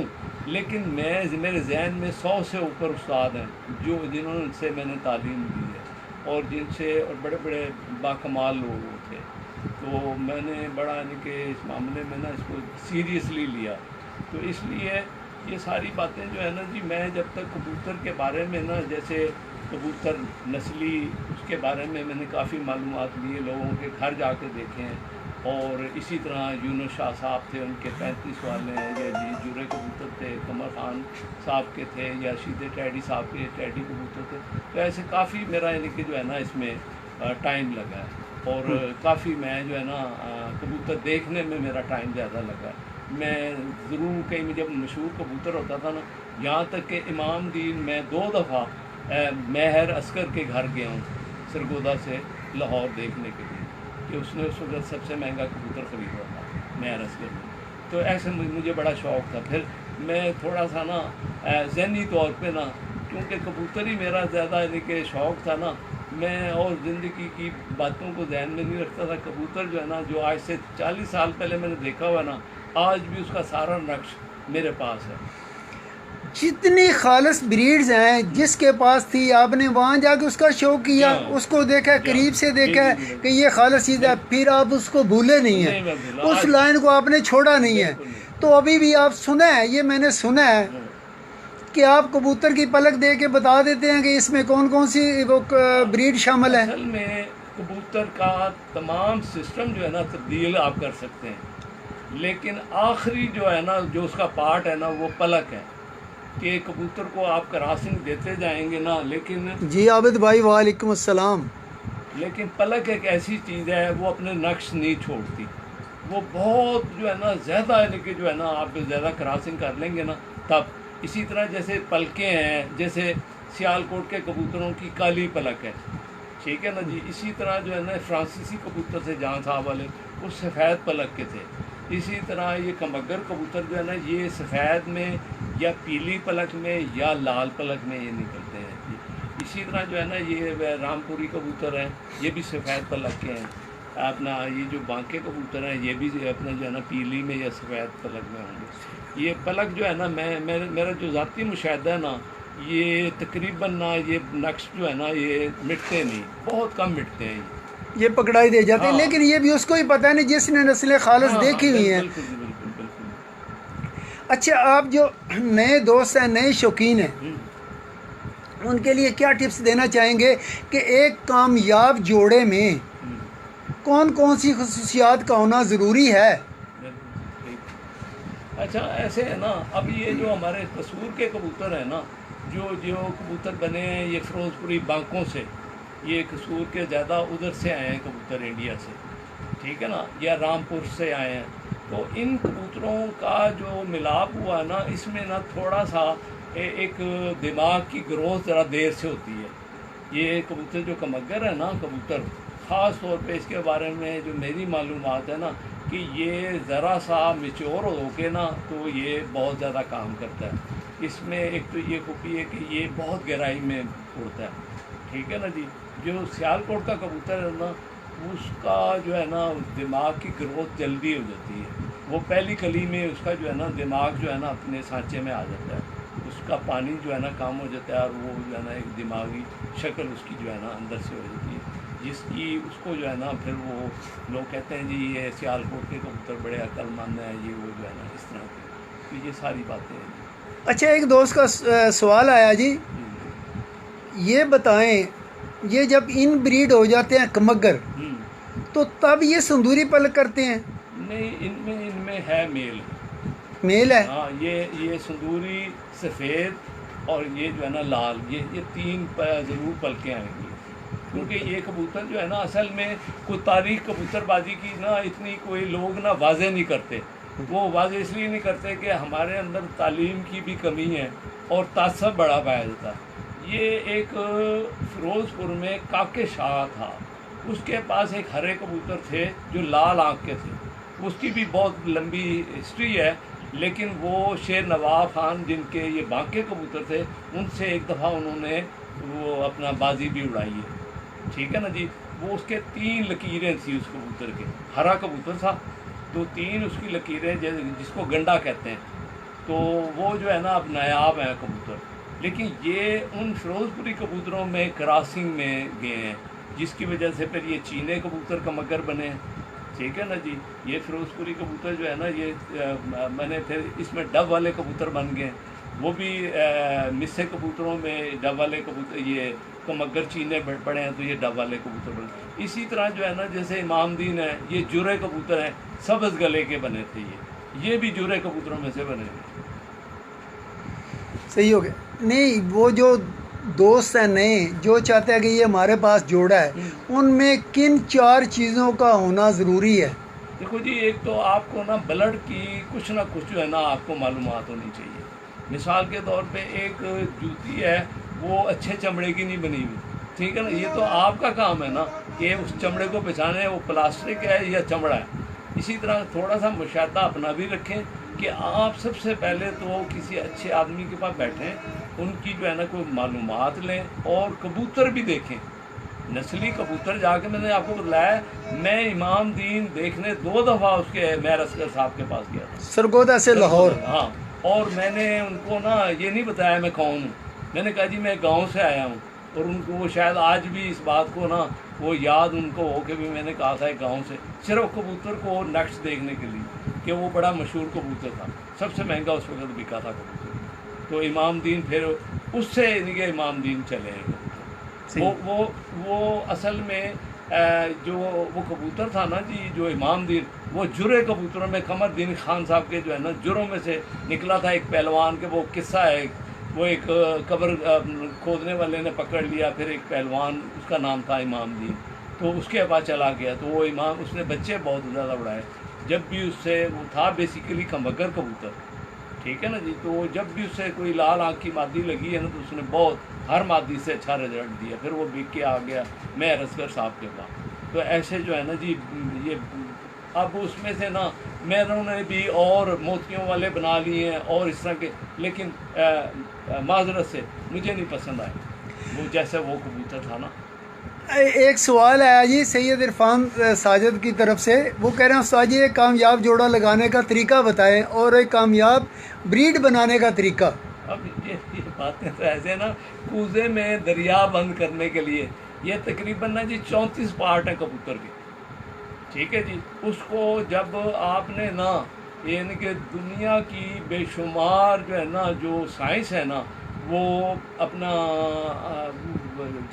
लेकिन मेरे जहन में 100 से ऊपर उस्ताद हैं जो जिन्होंने मैंने तालीम दी है, और जिनसे और बड़े बड़े बाकमाल लोग थे। तो मैंने बड़ा यानी कि इस मामले में ना इसको सीरियसली लिया। तो इसलिए ये सारी बातें जो है ना जी, मैं जब तक कबूतर के बारे में ना, जैसे कबूतर नस्ली उसके बारे में मैंने काफ़ी मालूमात लिए, लोगों के घर जाके देखे हैं। और इसी तरह यूनुस शाह साहब थे, उनके 35 वाले हैं, या जी जुरे कबूतर थे, कमर खान साहब के थे, या शीदे टैडी साहब के टैडी कबूतर थे। तो ऐसे काफ़ी मेरा यानी कि जो है ना इसमें टाइम लगा है, और काफ़ी मैं जो है ना कबूतर देखने में मेरा टाइम ज़्यादा लगा है। मैं ज़रूर कहीं में जब मशहूर कबूतर होता था ना, यहाँ तक कि इमाम दीन मैं 2 दफ़ा महर असकर के घर गया हूँ सरगोदा से लाहौर देखने के लिए, कि उसने उस वक्त सबसे महंगा कबूतर ख़रीदा था महर असकर में। तो ऐसे मुझे बड़ा शौक़ था। फिर मैं थोड़ा सा ना ज़हनी तौर पे ना, क्योंकि कबूतर ही मेरा ज़्यादा यानी कि शौक़ था ना, मैं और ज़िंदगी की बातों को ध्यान में नहीं रखता था। कबूतर जो है ना, जो आज से 40 साल पहले मैंने देखा हुआ ना, आज भी उसका सारा नक्श मेरे पास है। जितनी खालस ब्रीड्स हैं जिसके पास थी, आपने वहाँ जाके उसका शौक किया, उसको देखा, करीब से देखा कि ये खालस चीज़ है, फिर आप उसको भूले नहीं हैं, उस लाइन को आपने छोड़ा नहीं है। तो अभी भी आप सुना है, ये मैंने सुना है कि आप कबूतर की पलक दे के बता देते हैं कि इसमें कौन कौन सी वो ब्रीड शामिल है। असल में कबूतर का तमाम सिस्टम जो है ना तब्दील आप कर सकते हैं, लेकिन आखिरी जो है ना, जो उसका पार्ट है ना, वो पलक है। कि कबूतर को आप क्रॉसिंग देते जाएंगे ना, लेकिन जी आबिद भाई वालेकुम अस्सलाम। लेकिन पलक एक ऐसी चीज़ है, वो अपने नक्श नहीं छोड़ती। वो बहुत जो है ना ज़्यादा यानी कि जो है ना, आप ज़्यादा क्रॉसिंग कर लेंगे ना तब। इसी तरह जैसे पलकें हैं, जैसे सियालकोट के कबूतरों की काली पलक है, ठीक है ना जी। इसी तरह जो है ना फ्रांसीसी कबूतर थे जहाँ साहब वाले, वो सफ़ेद पलक के थे। इसी तरह ये कमगर कबूतर जो है ना, ये सफ़ेद में या पीली पलक में या लाल पलक में ये निकलते हैं। इसी तरह जो है ना ये रामपुरी कबूतर हैं, ये भी सफ़ेद पलक के हैं। अपना ये जो बांके कबूतर हैं, ये भी अपना जो है ना पीली में या सफ़ेद पलक में होंगे। ये पलक जो है ना, मेरा जो ज़ाती मुशाहिदा है ना, ये तकरीबन ना ये नक्श जो है ना ये मिटते नहीं, बहुत कम मिटते हैं ये पकड़ाई दे जाते हैं। हाँ। लेकिन ये भी उसको ही पता है ना जिसने नस्लें खालस हाँ, देखी हुई हैं। बिल्कुल बिल्कुल बिल्कुल। अच्छा, आप जो नए दोस्त हैं, नए शौकीन हैं, उनके लिए क्या टिप्स देना चाहेंगे कि एक कामयाब जोड़े में कौन कौन सी खसूसियात का होना ज़रूरी है? अच्छा, ऐसे है ना, अब ये जो हमारे कसूर के कबूतर हैं ना, जो जो कबूतर बने हैं ये फिरोजपुरी बांकों से, ये कसूर के ज़्यादा उधर से आए हैं कबूतर, इंडिया से, ठीक है ना, या रामपुर से आए हैं। तो इन कबूतरों का जो मिलाप हुआ ना, इसमें ना थोड़ा सा एक दिमाग की ग्रोथ ज़रा देर से होती है। ये कबूतर जो कमगर है ना कबूतर, ख़ास तौर पे इसके बारे में जो मेरी मालूमात है ना, कि ये ज़रा सा मेच्योर हो के ना, तो ये बहुत ज़्यादा काम करता है। इसमें एक तो ये खूबी है कि ये बहुत गहराई में उड़ता है, ठीक है ना जी। जो सियालकोट का कबूतर है ना, उसका जो है ना दिमाग की ग्रोथ जल्दी हो जाती है। वो पहली कली में उसका जो है ना दिमाग जो है ना अपने सांचे में आ जाता है, उसका पानी जो है ना कम हो जाता है, और वो जो है ना एक दिमागी शक्ल उसकी जो है ना अंदर से हो जाती है, जिसकी उसको जो है ना फिर वो लोग कहते हैं जी ये सियालकोट के कबूतर बड़े अक्लमंद हैं, ये वो जो है ना इस तरह के। तो ये सारी बातें हैं। अच्छा, एक दोस्त का सवाल आया जी, ये बताएं ये जब इन ब्रीड हो जाते हैं कमगर, तो तब ये संदूरी पल करते हैं। नहीं, इनमें इनमें है मेल। मेल है। हाँ, ये संदूरी, सफ़ेद और ये जो है ना लाल, ये तीन ज़रूर पलकें आएंगी। क्योंकि ये कबूतर जो है ना, असल में कोई तारीख कबूतरबाजी की ना इतनी कोई लोग ना वाजे नहीं करते। वो वाजे इसलिए नहीं करते कि हमारे अंदर तालीम की भी कमी है और तासब बड़ा पाया जाता है। ये एक फ़िरोज़पुर में काके शाह था, उसके पास एक हरे कबूतर थे जो लाल आँख के थे। उसकी भी बहुत लंबी हिस्ट्री है, लेकिन वो शेर नवाब खान जिनके ये बांके कबूतर थे, उनसे एक दफ़ा उन्होंने वो अपना बाजी भी उड़ाई है। ठीक है ना जी। वो उसके 3 लकीरें थी उस कबूतर के, हरा कबूतर था, तो 3 उसकी लकीरें जिसको गंडा कहते हैं। तो वो जो है ना अब नायाब है कबूतर, लेकिन ये उन फ़िरोज़पुरी कबूतरों में क्रॉसिंग में गए हैं, जिसकी वजह से फिर ये चीने कबूतर का मगर बने हैं। ठीक है ना जी। ये फ़िरोज़पुरी कबूतर जो है ना, ये मैंने फिर इसमें डब वाले कबूतर बन गए। वो भी मिस्से कबूतरों में डब वाले कबूतर, ये कमगर चीने पड़े हैं, तो ये डब वाले कबूतर बने। इसी तरह जो है ना, जैसे इमामदीन है, ये जुरे कबूतर हैं, सब्ज़ गले के बने थे। ये भी जुरे कबूतरों में से बने हैं। सही हो गया। नहीं, वो जो दोस्त हैं नए जो चाहते हैं कि ये हमारे पास जोड़ा है, उनमें किन 4 चीज़ों का होना ज़रूरी है? देखो जी, एक तो आपको ना ब्लड की कुछ ना कुछ जो है ना आपको मालूमात होनी चाहिए। मिसाल के तौर पे एक जूती है, वो अच्छे चमड़े की नहीं बनी हुई। ठीक है ना। ये तो आपका काम है ना कि उस चमड़े को पहचाने वो प्लास्टिक है या चमड़ा है। इसी तरह थोड़ा सा मुशाहदा अपना भी रखें कि आप सबसे पहले तो किसी अच्छे आदमी के पास बैठें, उनकी जो है ना कोई मालूमात लें और कबूतर भी देखें, नस्ली कबूतर। जाके मैंने आपको बताया, मैं इमामदीन देखने 2 दफ़ा उसके मैं असगर साहब के पास गया था, सरगोदा से लाहौर। हाँ। और मैंने उनको ना ये नहीं बताया मैं कौन हूँ, मैंने कहा जी मैं गांव से आया हूँ। और उनको वो शायद आज भी इस बात को ना वो याद उनको हो कि भी मैंने कहा था एक गाँव से, सिर्फ कबूतर को नक्श देखने के लिए कि वो बड़ा मशहूर कबूतर था, सबसे महंगा उस वक्त बिका था कबूतर। तो इमामदीन फिर उससे इनके इमामदीन चले हैं कबूतर। वो असल में जो वो कबूतर था ना जी, जो इमामदीन, वो जुरे कबूतरों में कमरदीन खान साहब के जो है ना जुरों में से निकला था। एक पहलवान के वो किस्सा है, वो एक कब्र खोदने वाले ने पकड़ लिया, फिर एक पहलवान उसका नाम था इमामदीन, तो उसके पास चला गया। तो वो इमाम, उसने बच्चे बहुत ज़्यादा उड़ाए। जब भी उससे वो था बेसिकली कमगर कबूतर, ठीक है ना जी। तो जब भी उससे कोई लाल आँख की मादी लगी है ना, तो उसने बहुत हर मादी से अच्छा रिजल्ट दिया। फिर वो बिक के आ गया मैं असगर साहब के पास। तो ऐसे जो है ना जी, ये अब उसमें से ना मैंने उन्होंने भी और मोतियों वाले बना लिए हैं और इस तरह के, लेकिन माजरत से मुझे नहीं पसंद आए वो, जैसे वो कबूतर था ना। एक सवाल आया जी सैयद इरफान साजिद की तरफ से। वो कह रहे हैं उस्ताद जी, एक कामयाब जोड़ा लगाने का तरीका बताएं और एक कामयाब ब्रीड बनाने का तरीका। अब ये बातें तो ऐसे ना, कूजे में दरिया बंद करने के लिए ये तकरीबन ना जी 34 पार्ट हैं कबूतर के। ठीक है जी। उसको जब आपने ना, यानी कि दुनिया की बेशुमार जो है ना जो साइंस है ना, वो अपना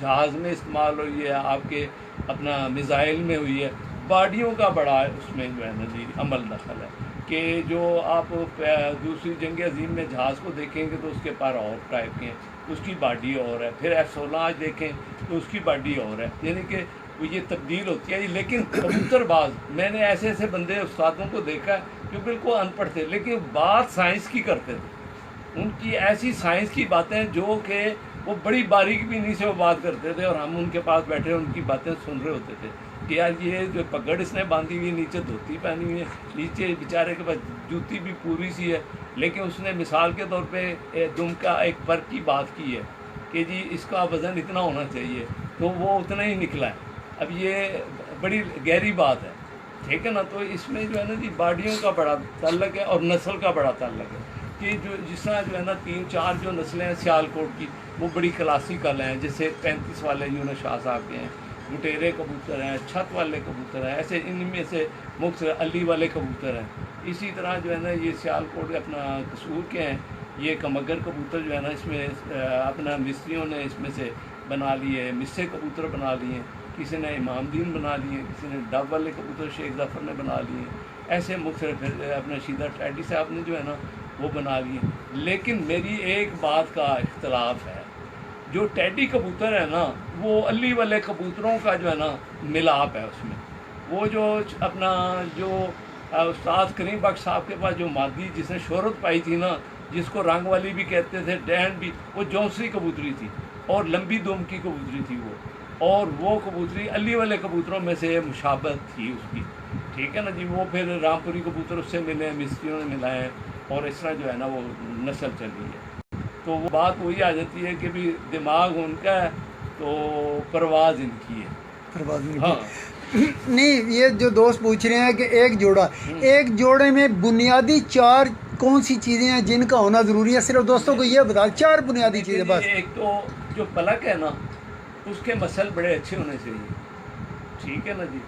जहाज़ में इस्तेमाल हुई है, आपके अपना मिज़ाइल में हुई है, बॉडियों का बड़ा उसमें जो है ना जी अमल दखल है कि जो आप दूसरी जंग अजीम में जहाज़ को देखेंगे तो उसके पर और टाइप के हैं, उसकी बॉडी और है। फिर F-16 आज देखें तो उसकी बॉडी और है, यानी कि वो ये तब्दील होती है। लेकिन कबूतरबाज, मैंने ऐसे ऐसे बंदे उस्तादों को देखा है जो बिल्कुल अनपढ़ थे लेकिन बात साइंस की करते थे। उनकी ऐसी साइंस की बातें जो कि वो बड़ी बारीक भी नहीं से वो बात करते थे, और हम उनके पास बैठे उनकी बातें सुन रहे होते थे कि यार ये जो पगड़ इसने बांधी हुई है, नीचे धोती पहनी हुई है, नीचे बेचारे के पास जूती भी पूरी सी है, लेकिन उसने मिसाल के तौर पे दुम का एक पर की बात की है कि जी इसका वज़न इतना होना चाहिए, तो वो उतना ही निकला है। अब ये बड़ी गहरी बात है, ठीक है ना। तो इसमें जो है ना जी बॉडियों का बड़ा ताल्लुक है और नस्ल का बड़ा ताल्लुक है कि जो जिस तरह जो है ना 3-4 जो नस्लें हैं सियालकोट की, वो बड़ी क्लासिकल हैं। जैसे 35 वाले यूनुस शाह साहब के हैं, लुटेरे कबूतर हैं, छत वाले कबूतर हैं, ऐसे इनमें से मुख्त अली वाले कबूतर हैं। इसी तरह जो है ना ये सियालकोट अपना कसूर के हैं, ये कमगर कबूतर जो है ना, इसमें अपना मिस्त्रियों ने इसमें से बना लिए, मिस्से कबूतर बना लिए, किसी ने इमामदीन बना लिए, किसी ने डब वाले कबूतर शेख ज़फ़र ने बना लिए, ऐसे मुख्तलिफ अपने शीदा टैडी साहब ने जो है ना वो बना लिए। लेकिन मेरी एक बात का इख्तलाफ है, जो टैडी कबूतर है ना वो अली वाले कबूतरों का जो है ना मिलाप है उसमें। वो जो अपना जो उस्ताद करीम बख्श साहब के पास जो मादी जिसने शोहरत पाई थी ना, जिसको रंग वाली भी कहते थे, डैन भी, वो जौनसी कबूतरी थी और लंबी दुम की कबूतरी थी वो, और वो कबूतरी अली वाले कबूतरों में से मुशाबत थी उसकी, ठीक है ना जी। वो फिर रामपुरी कबूतर उससे मिले हैं, मिस्त्रियों ने मिलाए हैं, और इस तरह जो है ना वो नस्ल चली है। तो वो बात वही आ जाती है कि भी दिमाग उनका है तो परवाज़ इनकी है। परवाज़ इनकी। हाँ नहीं, ये जो दोस्त पूछ रहे हैं कि एक जोड़े में बुनियादी 4 कौन सी चीज़ें हैं जिनका होना ज़रूरी है, सिर्फ दोस्तों को ये बता, 4 बुनियादी चीज़ें बस। एक तो जो पलक है ना उसके मसल बड़े अच्छे होने चाहिए, ठीक है ना जी।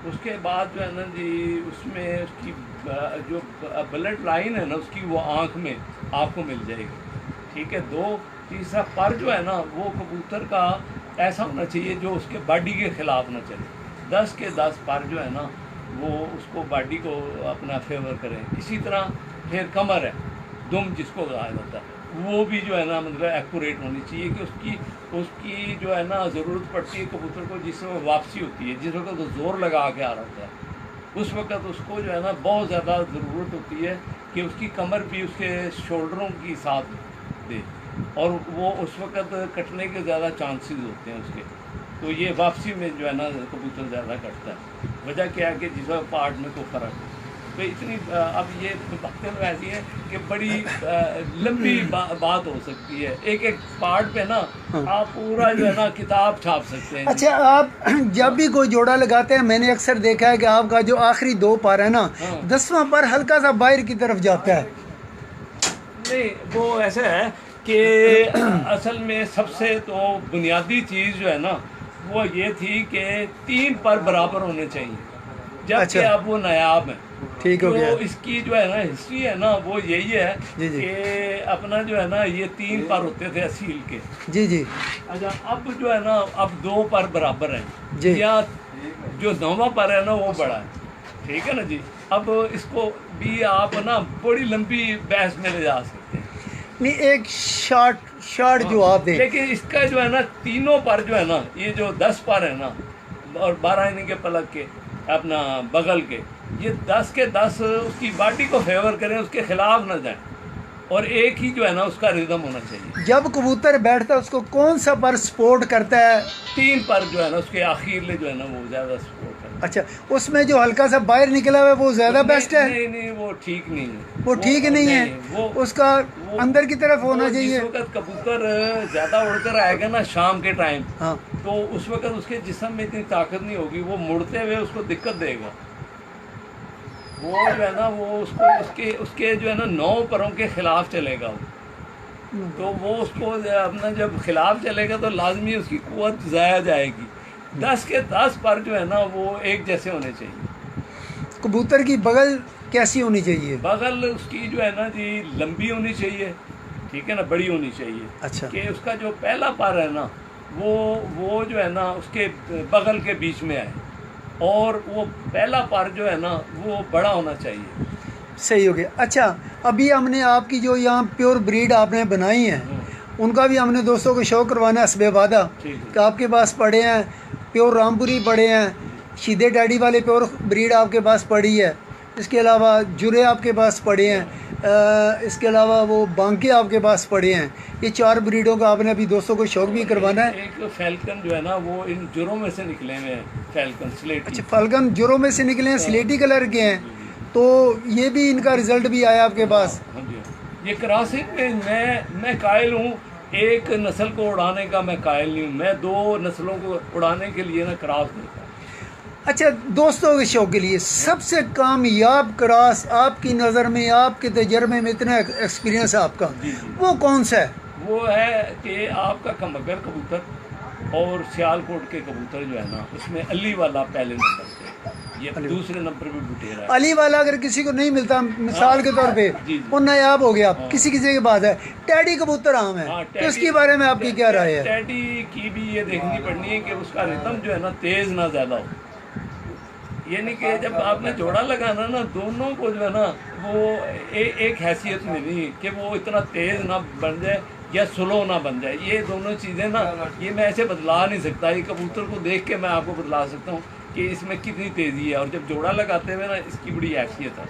उसके बाद जो है ना जी उसमें उसकी जो ब्लड लाइन है ना उसकी वो आँख में आपको मिल जाएगी, ठीक है। 2 तीसरा पर जो है ना वो कबूतर का ऐसा होना चाहिए जो उसके बॉडी के ख़िलाफ़ ना चले। 10 के 10 पर जो है ना वो उसको बॉडी को अपना फेवर करें। इसी तरह फिर कमर है, दुम जिसको कहा जाता है, वो भी जो है ना मतलब एक्यूरेट होनी चाहिए कि उसकी जो है ना ज़रूरत पड़ती है कबूतर को जिस वक्त वापसी होती है, जिस वक्त तो ज़ोर लगा के आ रहा होता है, उस वक्त उसको जो है ना बहुत ज़्यादा ज़रूरत होती है कि उसकी कमर भी उसके शोल्डरों की साथ दे, और वो उस वक्त कटने के ज़्यादा चांसेस होते हैं उसके। तो ये वापसी में जो है ना कबूतर ज़्यादा कटता है। वजह क्या है कि जिस वक्त पार्ट में कोई फ़र्क हो, तो इतनी अब ये बातें तो ऐसी हैं कि बड़ी लंबी बात हो सकती है। एक पार्ट पे ना आप पूरा जो है ना किताब छाप सकते हैं। अच्छा, आप जब भी कोई जोड़ा लगाते हैं, मैंने अक्सर देखा है कि आपका जो आखिरी 2 पर है ना, 10वां पर हल्का सा बाहर की तरफ जाता है। नहीं, वो ऐसा है कि असल में सबसे तो बुनियादी चीज़ जो है ना वो ये थी कि 3 पर बराबर होने चाहिए, जबकि अच्छा। अब वो नायाब है। ठीक हो गया। तो इसकी जो है ना हिस्ट्री है ना वो यही है कि अपना जो है ना ये 3 पर होते थे असील के। जी जी। अच्छा, अब जो है ना अब 2 पर बराबर जी। हैं, या जो 9वां पर है ना वो बड़ा है, ठीक है ना जी। अब इसको भी आप ना बड़ी लंबी बहस में ले जा सकते हैं। नहीं, एक शॉर्ट जवाब दे। लेकिन इसका जो है ना तीनों पर जो है ना ये जो 10 पर है ना और 12 इन्हीं के पलक के अपना बगल के, ये 10 के 10 उसकी बॉडी को फेवर करें, उसके खिलाफ ना जाए, और एक ही जो है ना उसका रिदम होना चाहिए। जब कबूतर बैठता है उसको कौन सा पर सपोर्ट करता है? 3 पर जो है ना उसके आखिर में जो है ना वो ज़्यादा सपोर्ट है। अच्छा, उसमें जो हल्का सा बाहर निकला हुआ है वो ज़्यादा बेस्ट है? नहीं, वो ठीक नहीं है। वो ठीक नहीं है, वो उसका अंदर की तरफ होना चाहिए। जिस वक्त कबूतर ज़्यादा उड़कर आएगा ना शाम के टाइम, हाँ। तो उस वक्त उसके जिस्म में इतनी ताकत नहीं होगी, वो मुड़ते हुए उसको दिक्कत देगा। वो जो है ना वो उसको उसके जो है ना 9 परों के खिलाफ चलेगा वो, तो वो उसको अपना जब खिलाफ चलेगा तो लाजमी उसकी कुव्वत ज़ाया जाएगी। 10 के 10 पर जो है ना वो एक जैसे होने चाहिए। कबूतर की बगल कैसी होनी चाहिए? बगल उसकी जो है ना जी लंबी होनी चाहिए, ठीक है ना, बड़ी होनी चाहिए। अच्छा। कि उसका जो पहला पर है ना वो जो है ना उसके बगल के बीच में आए, और वो पहला पर जो है ना वो बड़ा होना चाहिए। सही हो गया। अच्छा, अभी हमने आपकी जो यहाँ प्योर ब्रीड आपने बनाई है उनका भी हमने दोस्तों को शो करवाना है असबे वादा कि आपके पास पड़े हैं, प्योर रामपुरी पड़े हैं, शीदे डैडी वाले प्योर ब्रीड आपके पास पड़ी है, इसके अलावा जुरे आपके पास पड़े हैं, इसके अलावा वो बांके आपके पास पड़े हैं। ये 4 ब्रीडों का आपने अभी दोस्तों को शौक भी करवाना है। एक फैल्कन जो है ना वो इन जुरों में से निकले हुए हैं, फैल्कन स्लेटी। अच्छा, फैल्कन जुरों में से निकले हैं, स्लेटी कलर के हैं, तो ये भी इनका रिजल्ट भी आया आपके पास? हाँ जी, ये क्रॉसिंग में मैं कायल हूँ, एक नस्ल को उड़ाने का मैं कायल नहीं हूँ, मैं 2 नस्लों को उड़ाने के लिए ना क्रॉस देता हूँ। अच्छा, दोस्तों के शौक के लिए सबसे कामयाब क्रॉस आपकी नज़र में, आपके तजर्बे में, इतना एक्सपीरियंस है आपका, वो कौन सा है? वो है कि आपका कमगर कबूतर, और सियालकोट के कबूतर जो है ना उसमें अली वाला पहले नंबर पे, ये दूसरे नंबर पे बुटेरा है। अली वाला अगर किसी को नहीं मिलता, मिसाल के तौर पे जी। वो नायाब हो गया, किसी किसी के पास है। टैडी कबूतर आम है, तो इसके बारे में आपकी क्या राय है? टैडी की भी ये देखनी पड़नी है कि उसका रिदम जो है ना तेज ना ज़्यादा हो, यानी कि जब आपने जोड़ा लगाना ना दोनों को जो है ना वो एक हैसियत मिली कि वो इतना तेज़ ना बन जाए या स्लो ना बन जाए। ये दोनों चीज़ें ना ये मैं ऐसे बदला नहीं सकता, ये कबूतर को देख के मैं आपको बदला सकता हूँ कि इसमें कितनी तेज़ी है। और जब जोड़ा लगाते हुए ना इसकी बड़ी हैसियत है,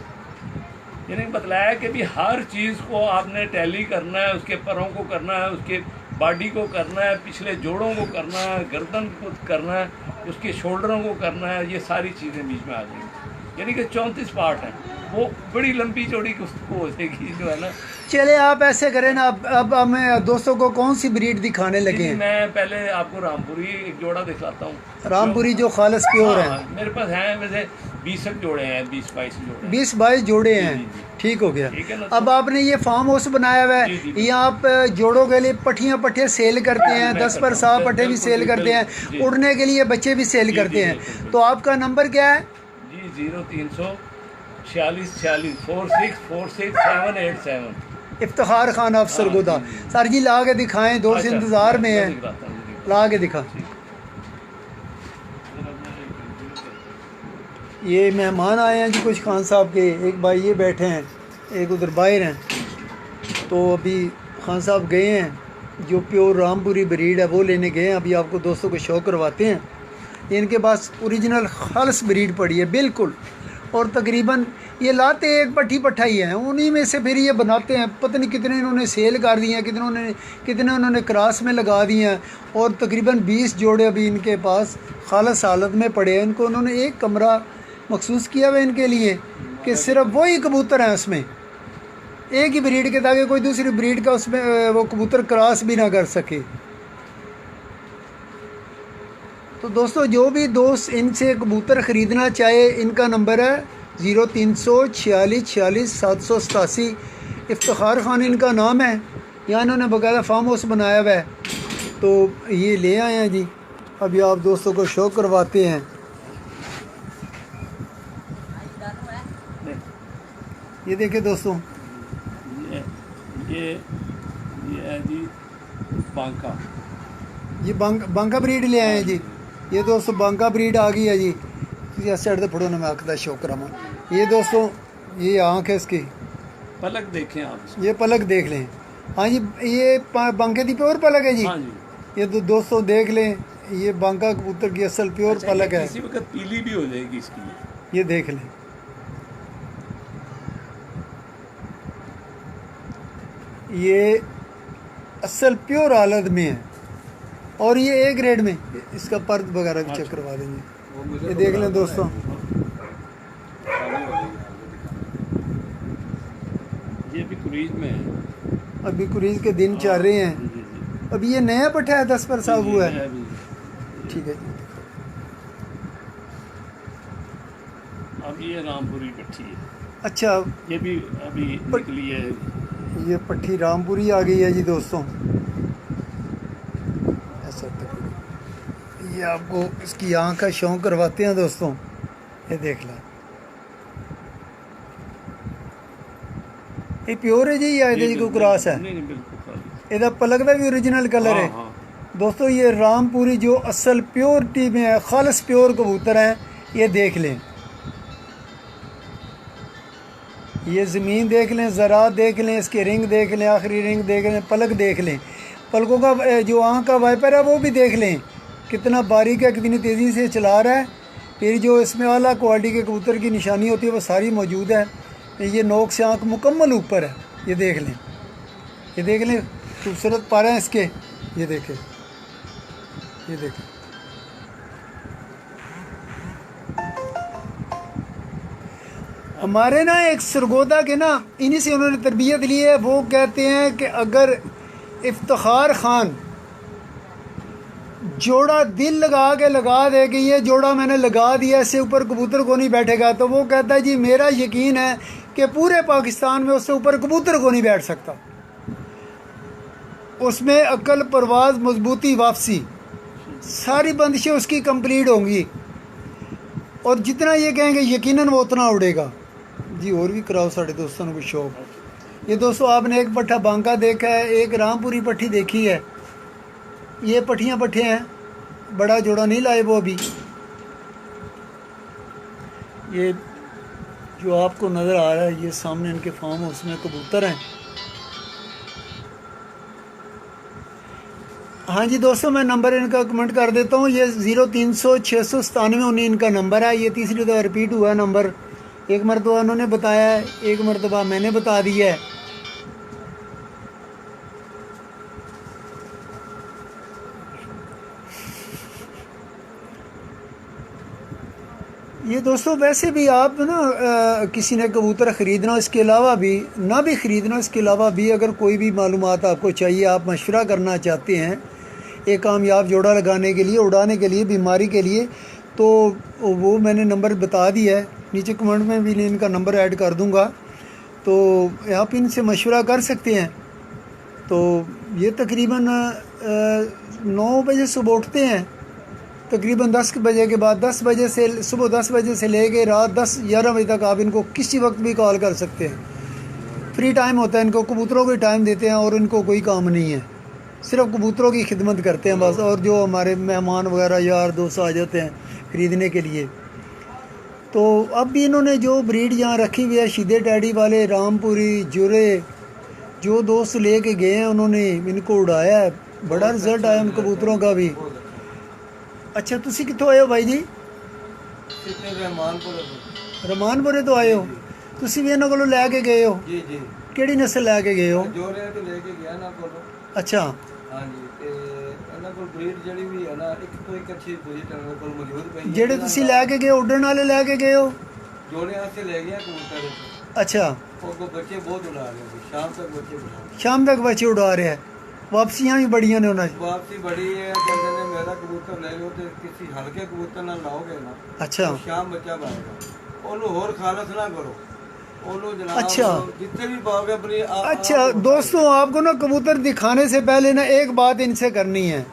यानी बतलाया कि भी हर चीज़ को आपने टैली करना है, उसके परों को करना है, उसके बॉडी को करना है, पिछले जोड़ों को करना है, गर्दन को करना है, उसके शोल्डरों को करना है, ये सारी चीज़ें बीच में आ जाएंगी। यानी कि 34 पार्ट हैं, वो बड़ी लंबी चौड़ी उसको हो जाएगी जो है ना। चले आप ऐसे करें ना, अब हमें दोस्तों को कौन सी ब्रीड दिखाने लगे हैं? मैं पहले आपको रामपुरी एक जोड़ा दिखाता हूँ। रामपुरी जो खालस प्योर है, मेरे पास हैं वैसे 20 जोड़े हैं, 20-22 जोड़े, 20-22 जोड़े हैं। जी। ठीक हो गया। ठीक है ना। अब आपने ये फार्म हाउस बनाया हुआ जी, है, जी। यहाँ आप जोड़ों के लिए पट्टियाँ सेल करते हैं, मैं 10 पर करता हूँ। 100 पट्टे भी सेल करते जी। हैं, उड़ने के लिए बच्चे भी सेल जी, करते जी, हैं। बिल्कुल। तो आपका नंबर क्या है? जी 0300 46 46 46 46 787। इफ्तिखार खान अफसर गोदा। सर जी ला के दिखाएं, दोस्त अच्छा, इंतज़ार में मैं है, दिखलाता हूँ, जी। ला के दिखा। ये मेहमान आए हैं जी कुछ खान साहब के, एक भाई ये बैठे हैं, एक उधर बाहर हैं। तो अभी खान साहब गए हैं, जो प्योर रामपुरी ब्रीड है वो लेने गए हैं। अभी आपको दोस्तों को शो करवाते हैं। इनके पास ओरिजिनल खालस ब्रीड पड़ी है बिल्कुल, और तकरीबन ये लाते एक पट्टी पट्ठाई है, उन्हीं में से फिर ये बनाते हैं। पता नहीं कितने इन्होंने सेल कर दिए हैं, कितने उन्होंने क्रॉस में लगा दिए हैं, और तकरीबन 20 जोड़े अभी इनके पास खालस हालत में पड़े हैं। इनको उन्होंने एक कमरा मखसूस किया हुआ इनके लिए कि सिर्फ वही कबूतर हैं उसमें, एक ही ब्रीड के, ताकि कोई दूसरी ब्रीड का उसमें वो कबूतर क्रॉस भी ना कर सके। तो दोस्तों जो भी दोस्त इनसे कबूतर ख़रीदना चाहे, इनका नंबर है 0300 46 46 787। इफ्तिखार खान इनका नाम है। यहाँ इन्होंने बाकायदा फार्म हाउस बनाया हुआ है, तो ये ले आए हैं जी। अभी आप दोस्तों को शो करवाते हैं। ये देखिए दोस्तों, ये है जी बांका, ये बांका ब्रीड ले आए हैं जी। ये दोस्तों बांका ब्रीड आ गई है जी। इस साइड से फड़ो ना, मैं आखदा शो करामा। ये दोस्तों ये आँख है इसकी, पलक देखें आप। ये पलक देख लें। हाँ जी, ये बांके की प्योर पलक है जी। हाँ जी। ये तो दोस्तों देख लें, ये बांका कबूतर की असल प्योर पलक है। किसी वक्त पीली भी हो जाएगी इसकी, ये देख लें। ये असल प्योर हालत में है, और ये ए ग्रेड में। इसका पर्द वगैरह भी चेक करवा देंगे। ये देख लें दोस्तों, ये भी कुरीज में है। अभी कुरीज के दिन चल रहे हैं। जी, जी। अभी ये नया पट्टा है, 10 पर साहब हुआ है। अभी ठीक है जी। अब ये रामपुरी पट्टी है। अच्छा, ये भी अभी निकली है। ये पट्टी रामपुरी आ गई है जी दोस्तों। ऐसा तक ये आपको इसकी आँख का शौक करवाते हैं दोस्तों। ये देख लें, ये प्योर है जी या ਇਹਦੇ जी को क्रॉस है? नहीं बिल्कुल खाली। ਇਹਦਾ पलक का भी ओरिजिनल कलर है। हाँ। दोस्तों ये रामपुरी जो असल प्योरिटी में है, खालस प्योर कबूतर हैं। ये देख लें, ये ज़मीन देख लें, ज़रा देख लें, इसके रिंग देख लें, आखिरी रिंग देख लें, पलक देख लें। पलकों का जो आँख का वाइपर है वो भी देख लें, कितना बारीक है, कितनी तेज़ी से चला रहा है। फिर जो इसमें आला क्वालिटी के कबूतर की निशानी होती है वो सारी मौजूद है। ये नोक से आँख मुकम्मल ऊपर है। ये देख लें, ये देख लें, खूबसूरत पारे हैं इसके। ये देखें, ये देखें। हमारे ना एक सरगोदा के ना, इन्हीं से उन्होंने तरबियत ली है। वो कहते हैं कि अगर इफ्तिखार खान जोड़ा दिल लगा के लगा दे कि ये जोड़ा मैंने लगा दिया, इससे ऊपर कबूतर को नहीं बैठेगा, तो वो कहता है जी मेरा यकीन है कि पूरे पाकिस्तान में उससे ऊपर कबूतर को नहीं बैठ सकता। उसमें अक्ल, परवाज़, मजबूती, वापसी सारी बंदिशें उसकी कंप्लीट होंगी और जितना ये कहेंगे यकीनन वो उतना उड़ेगा जी। और भी कराओ साढ़े दोस्तों को शौक। ये दोस्तों आपने एक पट्ठा बांका देखा है, एक रामपुरी पट्ठी देखी है। ये पट्ठियाँ पट्ठे हैं, बड़ा जोड़ा नहीं लाए वो अभी। ये जो आपको नज़र आ रहा है ये सामने इनके फार्म हाउस में कबूतर हैं। हाँ जी दोस्तों, मैं नंबर इनका कमेंट कर देता हूँ। ये 0300 इनका नंबर है। ये तीसरी दफ़ा रिपीट हुआ है नंबर। एक मरतबा उन्होंने बताया है, एक मरतबा मैंने बता दिया है। ये दोस्तों वैसे भी आप ना किसी ने कबूतर ख़रीदना, इसके अलावा भी ना भी ख़रीदना, इसके अलावा भी अगर कोई भी मालूमात आपको चाहिए, आप मशवरा करना चाहते हैं एक कामयाब जोड़ा लगाने के लिए, उड़ाने के लिए, बीमारी के लिए, तो वो मैंने नंबर बता दिया है। नीचे कमेंट में भी इनका नंबर ऐड कर दूंगा, तो आप इनसे मशवरा कर सकते हैं। तो ये तकरीबन 9 बजे सुबह उठते हैं, तकरीबन 10 बजे के बाद 10 बजे से सुबह 10 बजे से लेके रात 10-11 बजे तक आप इनको किसी वक्त भी कॉल कर सकते हैं। फ्री टाइम होता है इनको, कबूतरों को टाइम देते हैं और इनको कोई काम नहीं है, सिर्फ कबूतरों की खिदमत करते हैं बस। और जो हमारे मेहमान वगैरह यार दोस्त आ जाते हैं ख़रीदने के लिए, तो अब भी इन्होंने जो ब्रीड यहाँ रखी हुई है, शीदे टैडी वाले, रामपुरी, जुरे, जो दोस्त ले के गए हैं उन्होंने इनको उड़ाया है, बड़ा रिजल्ट आया उन कबूतरों का भी। अच्छा तुसी कितों आए हो भाई जी? रमानपुरे तो आए हो, तुसी भी इन्हों कोलों लैके गए हो? जी जी। केड़ी नस्ल लैके गए हो? जोरे तो लेके गया ना कोलों। अच्छा हाँ जी, ते इन्हां कोल ब्रीड जड़ी भी है ना, एक तो एक अच्छी पोजीशन इन्हां कोल मौजूद पई है। जेड़े तुसी लैके गए उड़न वाले लैके गए हो? जोड़े वास्ते ले गया कबूतर। अच्छा, वो बच्चे बहुत उड़ा रहे हैं, शाम तक बच्चे उड़ा रहे हैं। शाम तक बच्चे उड़ा रहे हैं। वापसियाँ भी बड़ियां ने उन्हें। वापसी बड़ी है, कहते ने मेरा कबूतर ले लो, तो किसी हल्के कबूतर ना लाओगे ना, अच्छा तो शाम बच्चा पाएगा। ओनू होर खालस ना करो, ओनू जनाब अच्छा। जितने भी पाओगे अपनी अच्छा दोस्तों, आपको ना कबूतर दिखाने से पहले ना एक बात इनसे करनी है।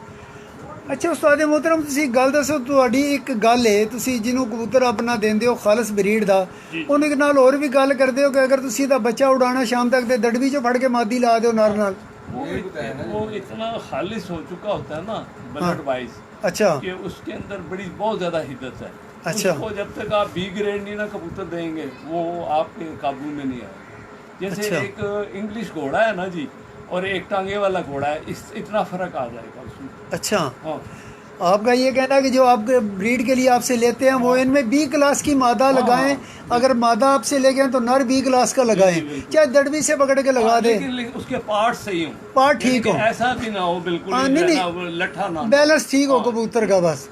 अच्छा उस्ताद मोहतरम, तुसी गल दसो, तुहाडी एक गल है, तुसी जिन्हों कबूतर अपना देंदे हो खालस ब्रीड दा, उन्हें नाल होर भी गल करदे हो कि अगर तुसी दा बच्चा उड़ाना शाम तक ते दड़बी चो फड़ के मादी ला दो नर नाल। वो इतना खालिश हो चुका होता है ना ब्लड वाइज, अच्छा कि उसके अंदर बड़ी बहुत ज़्यादा हिद्दत है। अच्छा। उसको जब तक आप बी ग्रेड नहीं ना कबूतर देंगे, वो आपके काबू में नहीं आएगा। जैसे अच्छा। एक इंग्लिश घोड़ा है ना जी, और एक टांगे वाला घोड़ा है, इतना फ़र्क आ जाएगा उसमें। अच्छा, हाँ आपका ये कहना है कि जो आप ब्रीड के लिए आपसे लेते हैं वो इनमें बी क्लास की मादा लगाएं, अगर मादा आपसे ले गए तो नर बी क्लास का लगाएं, चाहे दड़बी से पकड़ के लगा दें, लेकिन उसके पार्ट सही हो, पार्ट ठीक हो, ऐसा भी ना हो बिल्कुल हाँ, ही नहीं, जो है ना, वो लट्ठा ना हो। बैलेंस ठीक हो कबूतर का बस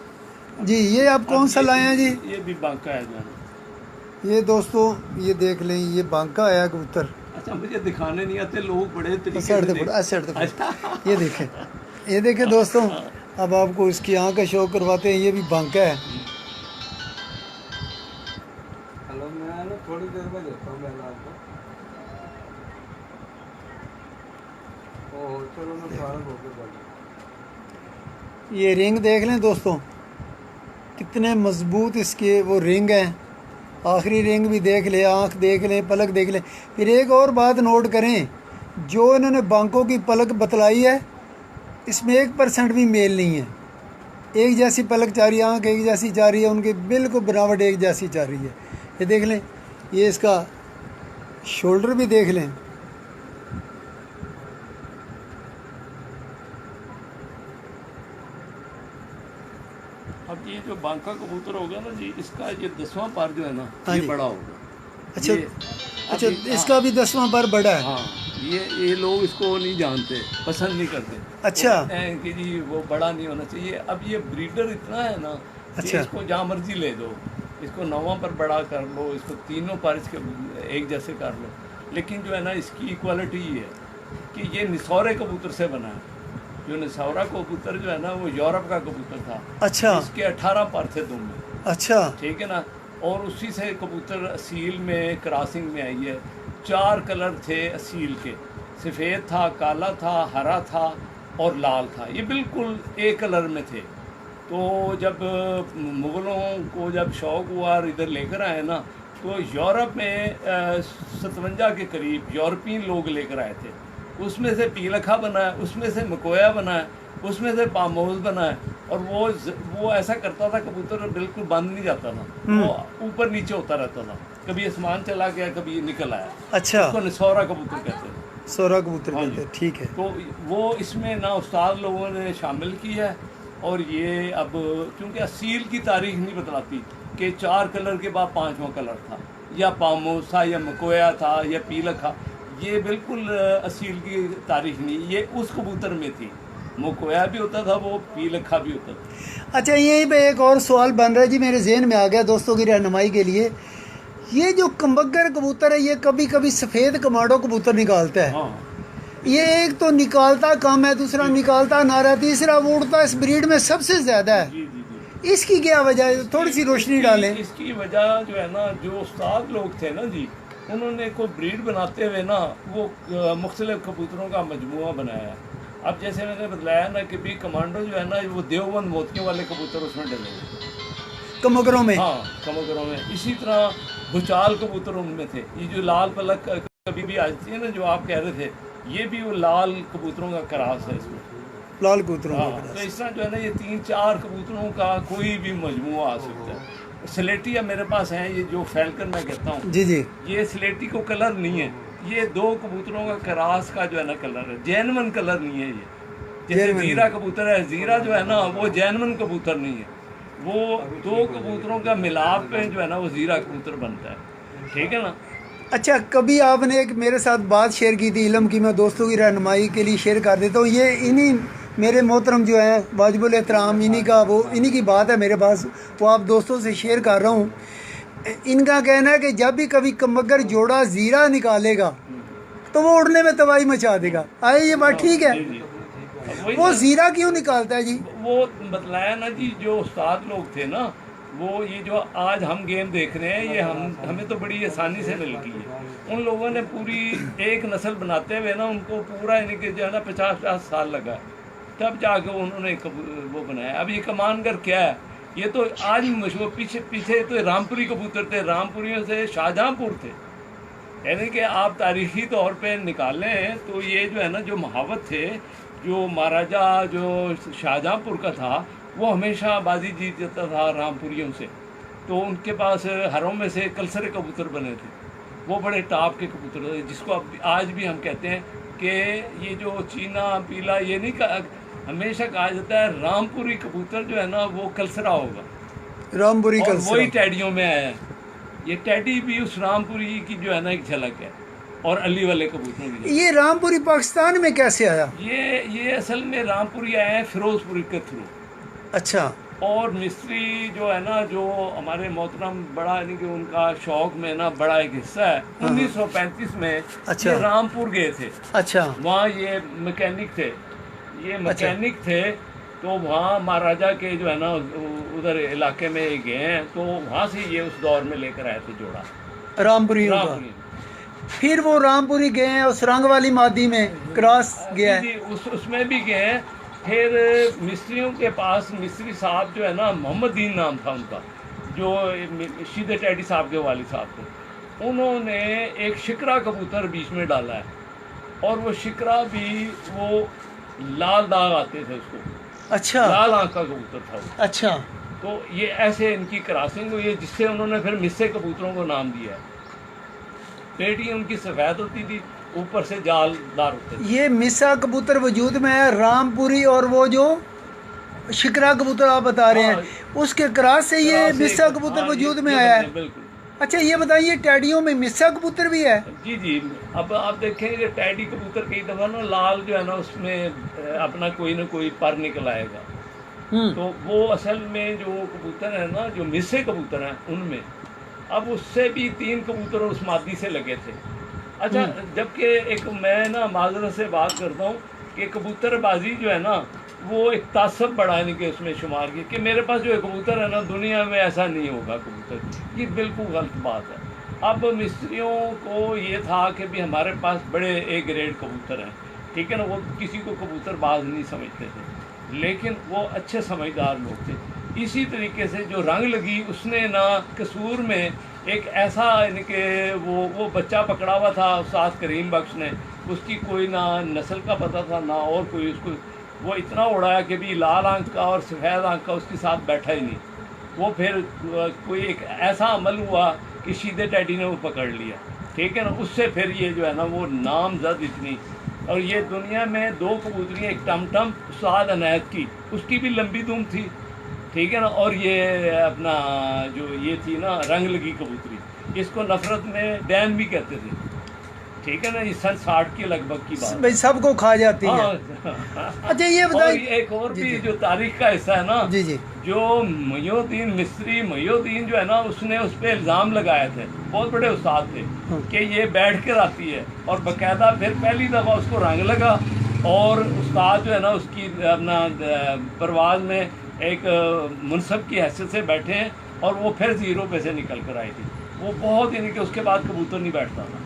जी। ये आप कौन सा लाए हैं जी? ये भी बांका है जो है। ये दोस्तों ये देख लें, ये बांका आया कबूतर। अच्छा मुझे दिखाने नहीं आते, लोग बड़े तरीके साइड से से ये देखें, ये देखें दोस्तों, अब आपको इसकी आँख का शौक करवाते हैं। ये भी बांका है। हेलो, मैं ना थोड़ी देर में देता हूँ मैं आपको। ओह चलो मैं फारग होकर बोलूँ। ये रिंग देख लें दोस्तों, कितने मजबूत इसके वो रिंग हैं। आखिरी रिंग भी देख ले, आँख देख लें, पलक देख लें। फिर एक और बात नोट करें, जो इन्होंने बांकों की पलक बतलाई है इसमें 1% भी मेल नहीं है। एक जैसी पलक जा रही है, आँख एक जैसी जा रही है, उनकी बिल्कुल बनावट एक जैसी जा रही है। ये देख लें, ये इसका शोल्डर भी देख लें। अब ये जो बांका कबूतर होगा ना जी, इसका ये 10वां पार जो है ना, हाँ ये जी। बड़ा होगा। अच्छा ये- अच्छा, अभी- इसका भी 10वां बार बड़ा है। हाँ, ये लोग इसको नहीं जानते, पसंद नहीं करते। अच्छा। वो कहते हैं कि जी वो बड़ा नहीं होना चाहिए। अब ये ब्रीडर इतना है ना कि अच्छा। इसको जहाँ मर्जी ले दो, इसको 9वां पर बड़ा कर लो, इसको तीनों पर इसके एक जैसे कर लो, लेकिन जो है ना इसकी क्वालिटी ये है कि ये निसौरे कबूतर से बना है। जो निसौरा कबूतर जो है ना, वो यूरोप का कबूतर था। अच्छा इसके 18 पर थे दुम में, अच्छा ठीक है ना, और उसी से कबूतर असील में क्रॉसिंग में आई है। 4 कलर थे असील के, सफ़ेद था, काला था, हरा था और लाल था। ये बिल्कुल एक कलर में थे। तो जब मुग़लों को जब शौक़ हुआ और इधर लेकर आए ना, तो यूरोप में 57 के करीब यूरोपियन लोग लेकर आए थे। उसमें से पीलखा बना है, उसमें से मकोया बना है, उसमें से पामोज बना है। और वो ऐसा करता था, कबूतर बिल्कुल बंद नहीं जाता था, वो ऊपर नीचे होता रहता था। कभी आसमान चला गया, कभी निकल आया। अच्छा, उसको नसौरा कबूतर कहते हैं। सोरा कबूतर हाँ कहते हैं, ठीक है। तो वो इसमें ना उस्ताद लोगों ने शामिल की है। और ये अब क्योंकि असील की तारीख नहीं बतलाती कि 4 कलर के बाद 5वां कलर था, या पामोज था, या मकोया था, या पीलखा, ये बिल्कुल असील की तारीख नहीं, ये उस कबूतर में थी। मकोया भी होता था, वो पीलखा भी होता था। अच्छा, यहीं पे एक और सवाल बन रहा है जी, मेरे जहन में आ गया दोस्तों की रहनुमाई के लिए। ये जो कम्बगर कबूतर है, ये कभी कभी सफ़ेद कमांडो कबूतर निकालता है। हाँ ये एक तो निकालता कम है, दूसरा निकालता नारा, तीसरा वो उड़ता इस ब्रीड में सबसे ज़्यादा है। जी जी जी। इसकी क्या वजह है? थोड़ी सी रोशनी डालें। इसकी वजह जो है ना, जो उस्ताद लोग थे ना जी, उन्होंने कोई ब्रीड बनाते हुए ना वो मुख्तलिफ कबूतरों का मजमूआ बनाया है। अब जैसे मैंने बताया ना कि भी कमांडो जो है ना, वो देवबंद मोतियों वाले कबूतर उसमें डले हुए कमगरों में। हाँ, कमगरों में। इसी तरह भुचाल कबूतर उनमें थे। ये जो लाल पलक कभी भी आती है ना, जो आप कह रहे थे, ये भी वो लाल कबूतरों का क्रास है इसमें। लाल कबूतरों हाँ, में। तो इस तरह जो है ना, ये 3-4 कबूतरों का कोई भी मजमूआ आ सकता है। स्लेटिया मेरे पास हैं, ये जो फैल्कन मैं कहता हूँ, जी जी। ये स्लेटी को कलर नहीं है, ये 2 कबूतरों का क्रास का जो है ना कलर है, जैनवन कलर नहीं है ये। जैसे जैनवन जीरा कबूतर है, जीरा जो है ना वो जैनवन कबूतर नहीं है, वो 2 कबूतरों का मिलाप पे जो है ना वो जीरा कबूतर बनता है। ठीक है ना। अच्छा, कभी आपने एक मेरे साथ बात शेयर की थी इल्म की, मैं दोस्तों की रहनुमाई के लिए शेयर कर देता हूँ। ये इन्हीं मेरे मोहतरम जो हैं वाजिबुल एहतराम, इन्हीं की बात है मेरे पास, वो आप दोस्तों से शेयर कर रहा हूँ। इनका कहना है कि जब भी कभी कमगर जोड़ा ज़ीरा निकालेगा तो वो उड़ने में तबाही मचा देगा। आए, ये बात ठीक है? जी, जी। वही वो ना, ज़ीरा क्यों निकालता है जी? वो बतलाया ना जी, जो उस्ताद लोग थे ना, वो ये जो आज हम गेम देख रहे हैं, ये हमें तो बड़ी आसानी से मिल गई है। उन लोगों ने पूरी एक नस्ल बनाते हुए ना, उनको पूरा यानी कि जो है ना 50-50 साल लगा, तब जाके उन्होंने वो बनाया। अब ये कमानगर क्या है, ये तो आज भी मशहूर। पीछे तो रामपुरी कबूतर थे, रामपुरियों से शाहजहाँपुर थे। यानी कि आप तारीखी तौर पे निकालें तो ये जो है ना, जो महावत थे, जो महाराजा जो शाहजहाँपुर का था, वो हमेशा बाजी जीत जाता था रामपुरियों से। तो उनके पास हरों में से कलसरे कबूतर बने थे, वो बड़े टॉप के कबूतर थे, जिसको अब आज भी हम कहते हैं कि ये जो चीना पीला, ये नहीं हमेशा कहा जाता है रामपुरी कबूतर जो है ना वो कलसरा होगा, रामपुरी और कलसरा। वही टैडियों में आया है। ये टैडी भी उस रामपुरी की जो है ना एक झलक है, और अली वाले कबूतरों की झलक। ये रामपुरी पाकिस्तान में कैसे आया? ये असल में रामपुरी आए हैं फिरोजपुरी के थ्रू। अच्छा। और मिस्त्री जो है ना, जो हमारे मोहतरम बड़ा यानी कि उनका शौक में ना बड़ा एक हिस्सा है, 1935 में अच्छा। ये रामपुर गए थे। अच्छा। वहाँ ये मैकेनिक थे, तो वहाँ महाराजा के जो है ना उधर इलाके में ये गए हैं, तो वहाँ से ये उस दौर में लेकर आए थे जोड़ा रामपुरियों का। रामपुरी। फिर वो रामपुरी गए हैं और सुरंग वाली मादी में क्रॉस गया है। जी, उसमें भी गए हैं। फिर मिस्त्रियों के पास मिस्त्री साहब जो है ना, मोहम्मद दीन नाम था उनका, जो शीदे टैडी साहब के वालिद साहब थे। उन्होंने एक शिकरा कबूतर बीच में डाला है, और वो शिकरा भी वो लाल दाग आते थे उसको। अच्छा। लाल आंख का कबूतर था वो। अच्छा। तो ये ऐसे इनकी क्रॉसिंग हुई है, जिससे उन्होंने फिर मिस्से कबूतरों को नाम दिया है। पेटी उनकी सफ़ेद होती थी, ऊपर से जालदार होते थे। ये मिसा कबूतर वजूद में है, रामपुरी और वो जो शिकरा कबूतर आप बता रहे हैं, उसके क्रॉस से ये मिसा कबूतर वजूद में आया है। बिल्कुल। अच्छा, ये बताइए टैडियों में मिसा कबूतर भी है? जी जी। अब आप देखेंगे टैडी कबूतर कई दफ़ा ना लाल जो है ना, उसमें अपना कोई ना कोई पर निकल आएगा। तो वो असल में जो कबूतर है ना, जो मिस्से कबूतर हैं उनमें, अब उससे भी 3 कबूतर उस मादी से लगे थे। अच्छा, जबकि एक मैं ना माजरत से बात करता हूँ कि कबूतरबाजी जो है ना, वो एक तासब बढ़ाने के उसमें शुमार की कि मेरे पास जो कबूतर है ना, दुनिया में ऐसा नहीं होगा कबूतर। ये बिल्कुल गलत बात है। अब मिस्त्रियों को ये था कि भी हमारे पास बड़े A ग्रेड कबूतर हैं, ठीक है ना, वो किसी को कबूतरबाज नहीं समझते थे। लेकिन वो अच्छे समझदार लोग थे। इसी तरीके से जो रंग लगी उसने ना कसूर में एक ऐसा यानी कि वो बच्चा पकड़ा हुआ था उस्ताद करीम बख्श ने, उसकी कोई ना नस्ल का पता था ना और कोई, उसको वो इतना उड़ाया कि भी लाल आंख का और सफ़ेद आंख का उसके साथ बैठा ही नहीं। वो फिर कोई एक ऐसा अमल हुआ कि शीदे टैडी ने वो पकड़ लिया, ठीक है ना। उससे फिर ये जो है ना वो नामजद इतनी, और ये दुनिया में 2 कबूतरियाँ, एक टमटम उस्ताद अनैत की, उसकी भी लंबी दुम थी, ठीक है ना, और ये अपना जो ये थी ना रंग लगी कबूतरी, इसको नफ़रत में डैन भी कहते थे, ठीक है ना। ये सन 60 के लगभग की बात भाई सबको खा जाती है। हाँ। अच्छा ये और बताइए, एक और जी, भी जी। जो तारीख का हिस्सा है ना, जी जी जो मुहिउद्दीन मिस्री, मुहिउद्दीन जो है ना उसने उस पर इल्ज़ाम लगाए थे, बहुत बड़े उस्ताद थे, कि ये बैठ कर आती है, और बाकायदा फिर पहली दफ़ा उसको रंग लगा, और उस्ताद जो है ना उसकी अपना परवाज़ में एक मुनसब की हैसियत से बैठे हैं, और वो फिर ज़ीरो पे से निकल कर आई थी। वो बहुत यानी कि उसके बाद कबूतर नहीं बैठता था,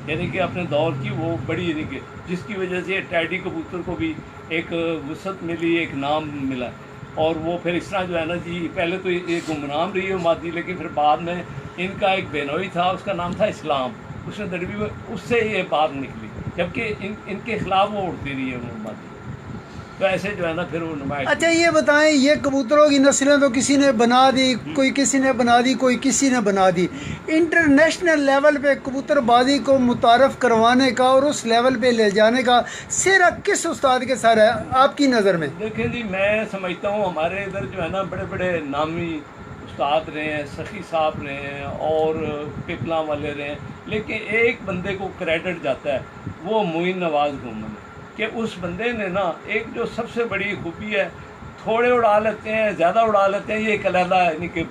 यानी कि अपने दौर की वो बड़ी यानी कि जिसकी वजह से टैडी कबूतर को भी एक वसअत मिली, एक नाम मिला। और वो फिर इस तरह जो है ना जी, पहले तो ये गुमनाम रही है मादी, लेकिन फिर बाद में इनका एक बेनोई था, उसका नाम था इस्लाम, उसने दरबी में उससे ये बात निकली, जबकि इनके खिलाफ वो उड़ती रही है वो मादी। तो ऐसे जो है ना फिर वो नुमाइश। अच्छा ये बताएं, ये कबूतरों की नस्लें तो किसी ने बना दी, कोई किसी ने बना दी, कोई किसी ने बना दी। इंटरनेशनल लेवल पे कबूतरबाजी को मुतारफ़ करवाने का और उस लेवल पे ले जाने का सिरा किस उस्ताद के सर है आपकी नज़र में? देखें जी, मैं समझता हूँ हमारे इधर जो है ना बड़े बड़े नामी उस्ताद रहे हैं, सखी साहब रहे हैं और पिपला वाले रहे हैं, लेकिन एक बंदे को क्रेडिट जाता है, वो मोइन नवाज़ घूमन, कि उस बंदे ने ना एक जो सबसे बड़ी खूबी है, थोड़े उड़ा लेते हैं, ज़्यादा उड़ा लेते हैं, ये एक अलग यानी कि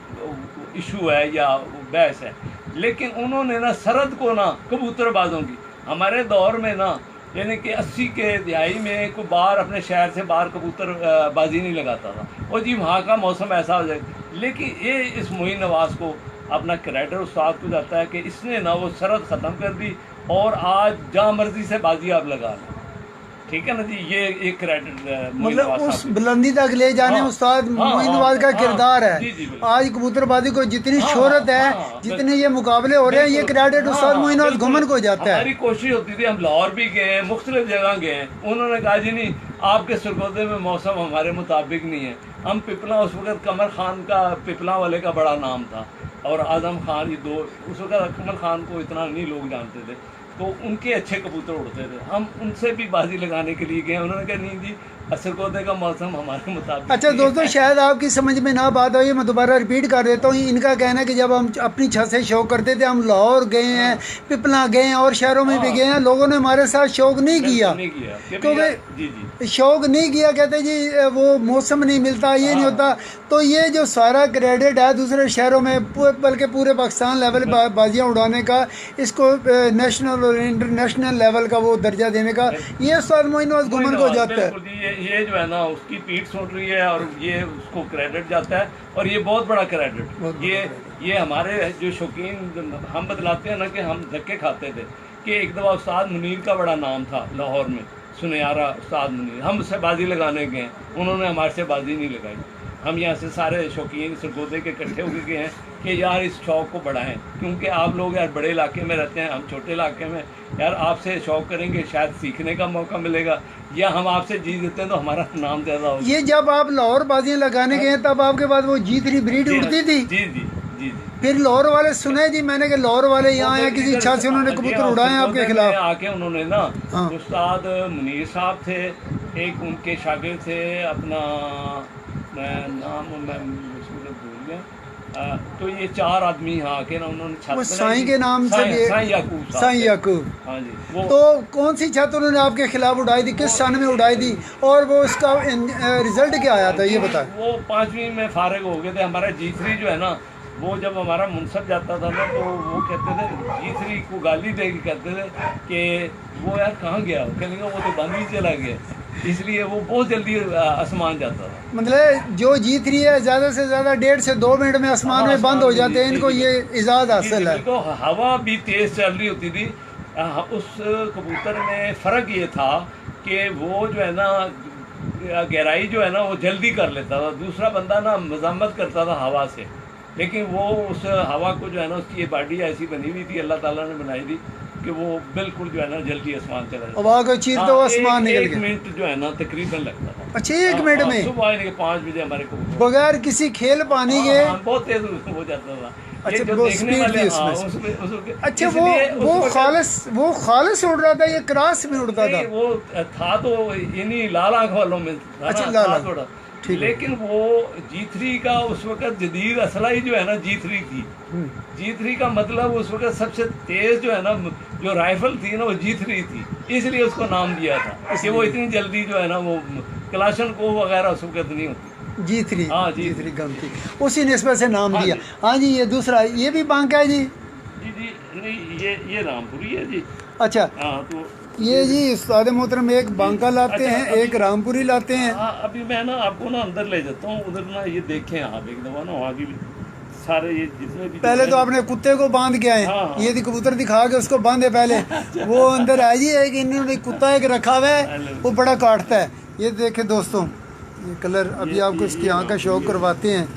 इशू है या बहस है, लेकिन उन्होंने ना सरहद को ना कबूतरबाजों की, हमारे दौर में ना यानी कि 80 के दिहाई में कोई बाहर अपने शहर से बाहर कबूतर बाजी नहीं लगाता था, और जी वहाँ का मौसम ऐसा हो जाए, लेकिन ये इस मोइन नवाज़ को अपना क्रेडिट उस्ताद को जाता है कि इसने ना वो सरहद ख़त्म कर दी, और आज जहाँ मर्जी से बाजी आप लगा लें, ठीक है ना जी। ये एक क्रेडिट मतलब उस बुलंदी तक ले जाने में उस्ताद मोइन नवाज का किरदार है। जी जी बिल्कुल। आज कबूतरबाजी को जितनी शोहरत है, जितने ये मुकाबले हो रहे हैं, ये क्रेडिट उस्ताद मोइन नवाज घुमन को जाता है। हमारी कोशिश होती थी, हम लाहौर भी गए हैं, मुख्तलिफ जगह गए हैं, उन्होंने कहा जी नहीं, आपके सरगोदे में मौसम हमारे मुताबिक नहीं है। हम पिपला, उस वक्त कमर खान का पिपला वाले का बड़ा नाम था, और आजम खान, ये दो, उस वक्त कमर खान को इतना नहीं लोग जानते थे, तो उनके अच्छे कबूतर उड़ते थे, हम उनसे भी बाजी लगाने के लिए गए, उन्होंने कहा नहीं जी असरगोदे का मौसम हमारे मुताबिक। अच्छा दोस्तों, शायद आपकी समझ में ना बात आई, मैं दोबारा रिपीट कर देता हूँ। इनका कहना है कि जब हम अपनी छत से शौक करते थे, हम लाहौर गए हैं, पिपला गए हैं और शहरों में भी गए हैं, लोगों ने हमारे साथ शौक नहीं किया, क्योंकि जी जी शौक नहीं किया, कहते जी वो मौसम नहीं मिलता, ये नहीं होता। तो ये जो सारा क्रेडिट है दूसरे शहरों में, बल्कि पूरे पाकिस्तान लेवल बाजियाँ उड़ाने का, इसको नेशनल और इंटरनेशनल लेवल का वो दर्जा देने का, ये उस्ताद मोइन नवाज घुमन को जाता है। ये जो है ना उसकी पीठ सुन रही है, और ये उसको क्रेडिट जाता है, और ये बहुत बड़ा क्रेडिट। ये हमारे जो शौकीन हम बतलाते हैं ना कि हम धक्के खाते थे, कि एक दफ़ा उस्ताद मुनीर का बड़ा नाम था लाहौर में, सुनियारा उस्ताद मुनीर, हम उससे बाजी लगाने गए, उन्होंने हमारे से बाजी नहीं लगाई। हम यहाँ से सारे शौकीन सरगोदे के इकट्ठे होकर गए हैं कि यार इस शौक़ को बढ़ाएं, क्योंकि आप लोग यार बड़े इलाके में रहते हैं, हम छोटे इलाके में, यार आपसे शौक़ करेंगे, शायद सीखने का मौका मिलेगा, या हम आपसे जीत देते हैं तो हमारा नाम ज़्यादा होगा। ये जब आप लाहौर बाजियाँ लगाने गए तब आपके पास वो G3 ब्रीड उड़ती थी? जी जी जी जी। फिर लाहौर वाले सुने जी, मैंने कि लाहौर वाले यहाँ आए, किसी इच्छा से उन्होंने कबूतर उड़ाए आपके खिलाफ आके, उन्होंने ना उस्ताद मुनीर साहब थे, एक उनके शागिर्द थे, अपना नाम मैं भूल गया, तो ये 4 आदमी यहाँ आके ना उन्होंने छत वो साईं के नाम से, साईं याकूब। हाँ जी। वो तो कौन सी छत उन्होंने आपके खिलाफ उड़ाई थी, किस सन में उड़ाई थी, और वो इसका रिजल्ट क्या आया था, ये बताएं। वो 5वीं में फारिग हो गए थे। हमारा G3 जो है ना, वो जब हमारा मुनसब जाता था ना, तो वो कहते थे, G3 को गाली दे के कहते थे कि वो यार कहाँ गया, कहने वो तो बंद ही चला गया, इसलिए वो बहुत जल्दी आसमान जाता था। मतलब जो G3 है ज़्यादा से ज़्यादा 1.5 से 2 मिनट में आसमान में बंद हो जाते हैं, इनको ये इजाज़ हासिल है। तो हवा भी तेज़ चल रही होती थी। उस कबूतर में फ़र्क ये था कि वो जो है ना गहराई जो है ना वो जल्दी कर लेता था, दूसरा बंदा ना मज़ामत करता था हवा से, लेकिन वो उस हवा को जो है ना उसकी ये बॉडी ऐसी बनी हुई थी, अल्लाह ताला ने बनाई थी कि वो बिल्कुल जो है ना जल्दी आसमान चला जाता। हवा को चीरते हुए आसमान निकल एक गया। मिनट जो है ना तकरीबन लगता था। अच्छा, 1 मिनट में सुबह 5 बजे हमारे को बगैर किसी खेल पानी के। बहुत तेज हो जाता था। अच्छा, ये जो वो देखने स्पीड वाले, थी हाँ, उसमें। अच्छा, इसलिए उस वो वक्त- खालिस उड़ रहा था, ये क्रॉस में उड़ता था। नहीं, वो था तो इन्हीं लाल आंख वालों में था अच्छा, ना, लाल था आंख। थोड़ा। ठीक है। लेकिन वो G3 का उस वक्त जदीद असला ही जो है ना G3 थी। G3 का मतलब उस वक्त सबसे तेज जो है ना जो राइफल थी ना वो G3 थी, इसलिए उसको नाम दिया था कि वो इतनी जल्दी जो है ना वो कलाशन को वगैरह उस वक्त नहीं होती। G3, हाँ, G3 गन थी, उसी निस्बत से नाम हाँ दिया। जी। हाँ जी, ये दूसरा, ये भी बांका है जी। जी जी, नहीं ये रामपुरी है जी। अच्छा, हाँ, तो ये जी उस्ताद मोहतरम एक बांका लाते अच्छा, हैं, एक रामपुरी लाते हैं। हाँ, अभी मैं ना आपको ना अंदर ले जाता हूँ, उधर ना ये देखें आप एक दफ़ा ना वहाँ की भी सारे ये जितने भी पहले तो आपने कुत्ते को बांध के आए, हाँ, हाँ। ये कबूतर दिखा के उसको बांधे पहले। वो अंदर है जी, एक इन्होंने कुत्ता एक रखा हुआ है, वो बड़ा काटता है। ये देखे दोस्तों, ये कलर अभी आपको इसकी आँख का शौक करवाते हैं।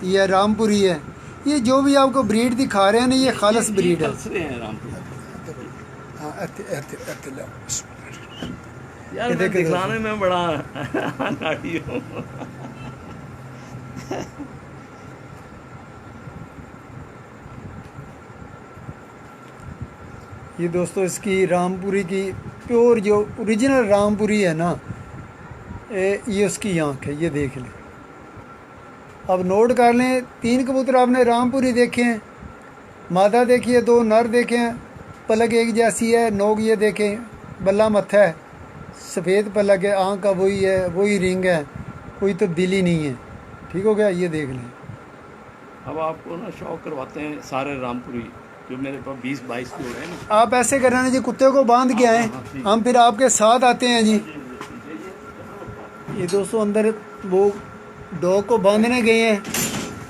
ये रामपुरी है। ये जो भी आपको ब्रीड दिखा रहे हैं ना, ये खालस ब्रीड है। कलसरे हैं रामपुरी। हाँ, यार ये मैं देखे दिखाने में बड़ा नाटी हूँ। ये दोस्तों इसकी रामपुरी की प्योर जो ओरिजिनल रामपुरी है ना, ये उसकी आँख है, ये देख लें। अब नोट कर लें, 3 कबूतर आपने रामपुरी देखे हैं, मादा देखिए, 2 नर देखे हैं, पलक एक जैसी है, नोक ये देखें, बल्ला मत्था है, सफ़ेद पलक है, आँख का वही है, वही रिंग है, कोई तब्दीली नहीं है। ठीक हो गया, ये देख लें। अब आपको ना शौक करवाते हैं सारे रामपुरी जो मेरे पास 20-22 जोड़े हैं ना। आप ऐसे कर रहे हैं जी, कुत्ते को बांध के आए, हम फिर आपके साथ आते हैं जी। ये दोस्तों अंदर वो डॉग को बांधने गए हैं,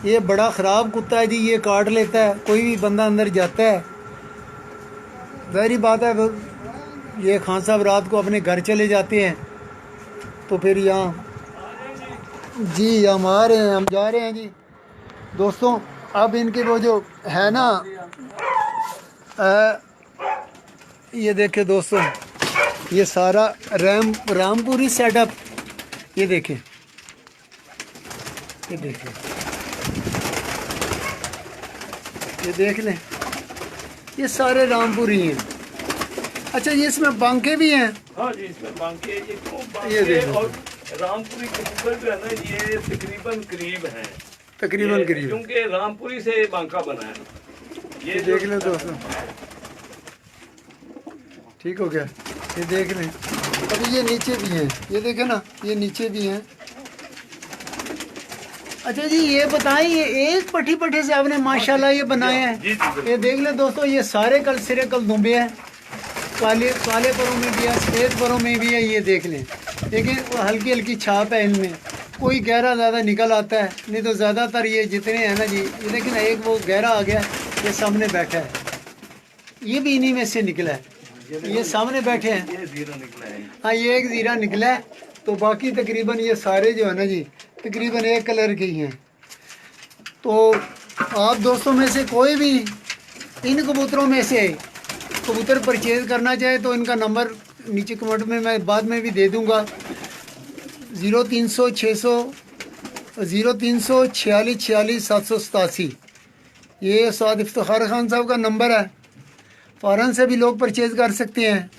ये बड़ा ख़राब कुत्ता है जी, ये काट लेता है, कोई भी बंदा अंदर जाता है। ज़ाहिर बात है, ये खान साहब रात को अपने घर चले जाते हैं, तो फिर यहाँ जी हम आ रहे हैं, हम जा रहे हैं जी। दोस्तों अब इनके वो जो है ना, ये देखें दोस्तों, ये सारा रामपुरी सेटअप, ये देखें, ये देखें, ये देख लें, ये सारे रामपुरी हैं। अच्छा, ये इसमें बांके भी हैं। हाँ जी, इसमें बांके, ये क्यों ये बांके देखो। और रामपुरी कबूतर जो है ना ये तकरीबन करीब हैं, तकरीबन करीब, क्योंकि रामपुरी से बांका बना है। ये देख लें दोस्तों, ठीक हो गया, ये देख लें। अभी ये नीचे भी हैं, ये देखें ना, ये नीचे भी हैं। अच्छा जी, ये बताएं, ये एक पट्टी पट्टी से आपने माशाल्लाह ये बनाए हैं। जी, जी, ये देख लें दोस्तों, ये सारे कल सिरे कल दुम्बे हैं, काले काले परों में भी है, सफ़ेद परों में भी है। ये देख लें, देखिए हल्की हल्की छाप है इनमें, कोई गहरा ज़्यादा निकल आता है, नहीं तो ज़्यादातर ये जितने हैं ना जी, ये देखिए ना, एक वो गहरा आ गया, ये सामने बैठा है, ये भी इन्हीं में से निकला है, ये सामने बैठे हैं। ये जीरा निकला है। हाँ, ये एक ज़ीरा निकला है, तो बाकी तकरीबन ये सारे जो है ना जी तकरीबन एक कलर के ही हैं। तो आप दोस्तों में से कोई भी इन कबूतरों में से कबूतर परचेज़ करना चाहे तो इनका नंबर नीचे कमेंट में मैं बाद में भी दे दूंगा, 0346 ये उस्ताद इफ्तिखार खान साहब का नंबर है। फ़ौरन से भी लोग परचेज़ कर सकते हैं,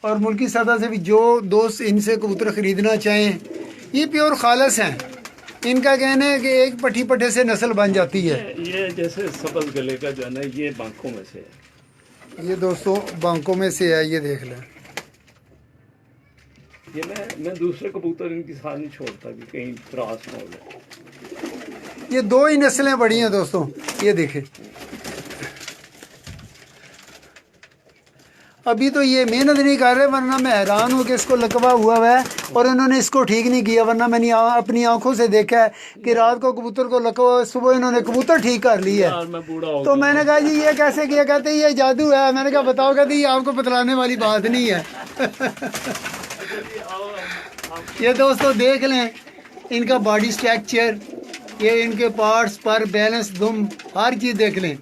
और मुल्की सतह से भी जो दोस्त इनसे कबूतर ख़रीदना चाहें, ये प्योर खालस हैं। इनका कहना है कि एक पट्टी पट्टे से नस्ल बन जाती है। ये जैसे सबज गले का जो है ना ये बांकों में से है। ये दोस्तों बांकों में से है, ये देख लें। ये मैं दूसरे कबूतर इनकी साथ नहीं छोड़ता कि कहीं त्रास ना हो जाए। ये 2 ही नस्लें बड़ी हैं दोस्तों, ये देखें। अभी तो ये मेहनत नहीं कर रहे, वरना मैं हैरान हूँ कि इसको लकवा हुआ है और इन्होंने इसको ठीक नहीं किया, वरना मैंने अपनी आंखों से देखा है कि रात को कबूतर को लकवा, सुबह इन्होंने कबूतर ठीक कर लिया है। मैं बूढ़ा हो तो मैंने कहा जी ये कैसे किया, कहते ये जादू है। मैंने कहा बताओ, कहते ये आपको बतलाने वाली बात नहीं है। ये दोस्तों देख लें इनका बॉडी स्ट्रक्चर, ये इनके पार्ट्स पर बैलेंस दुम हर चीज़ देख लें।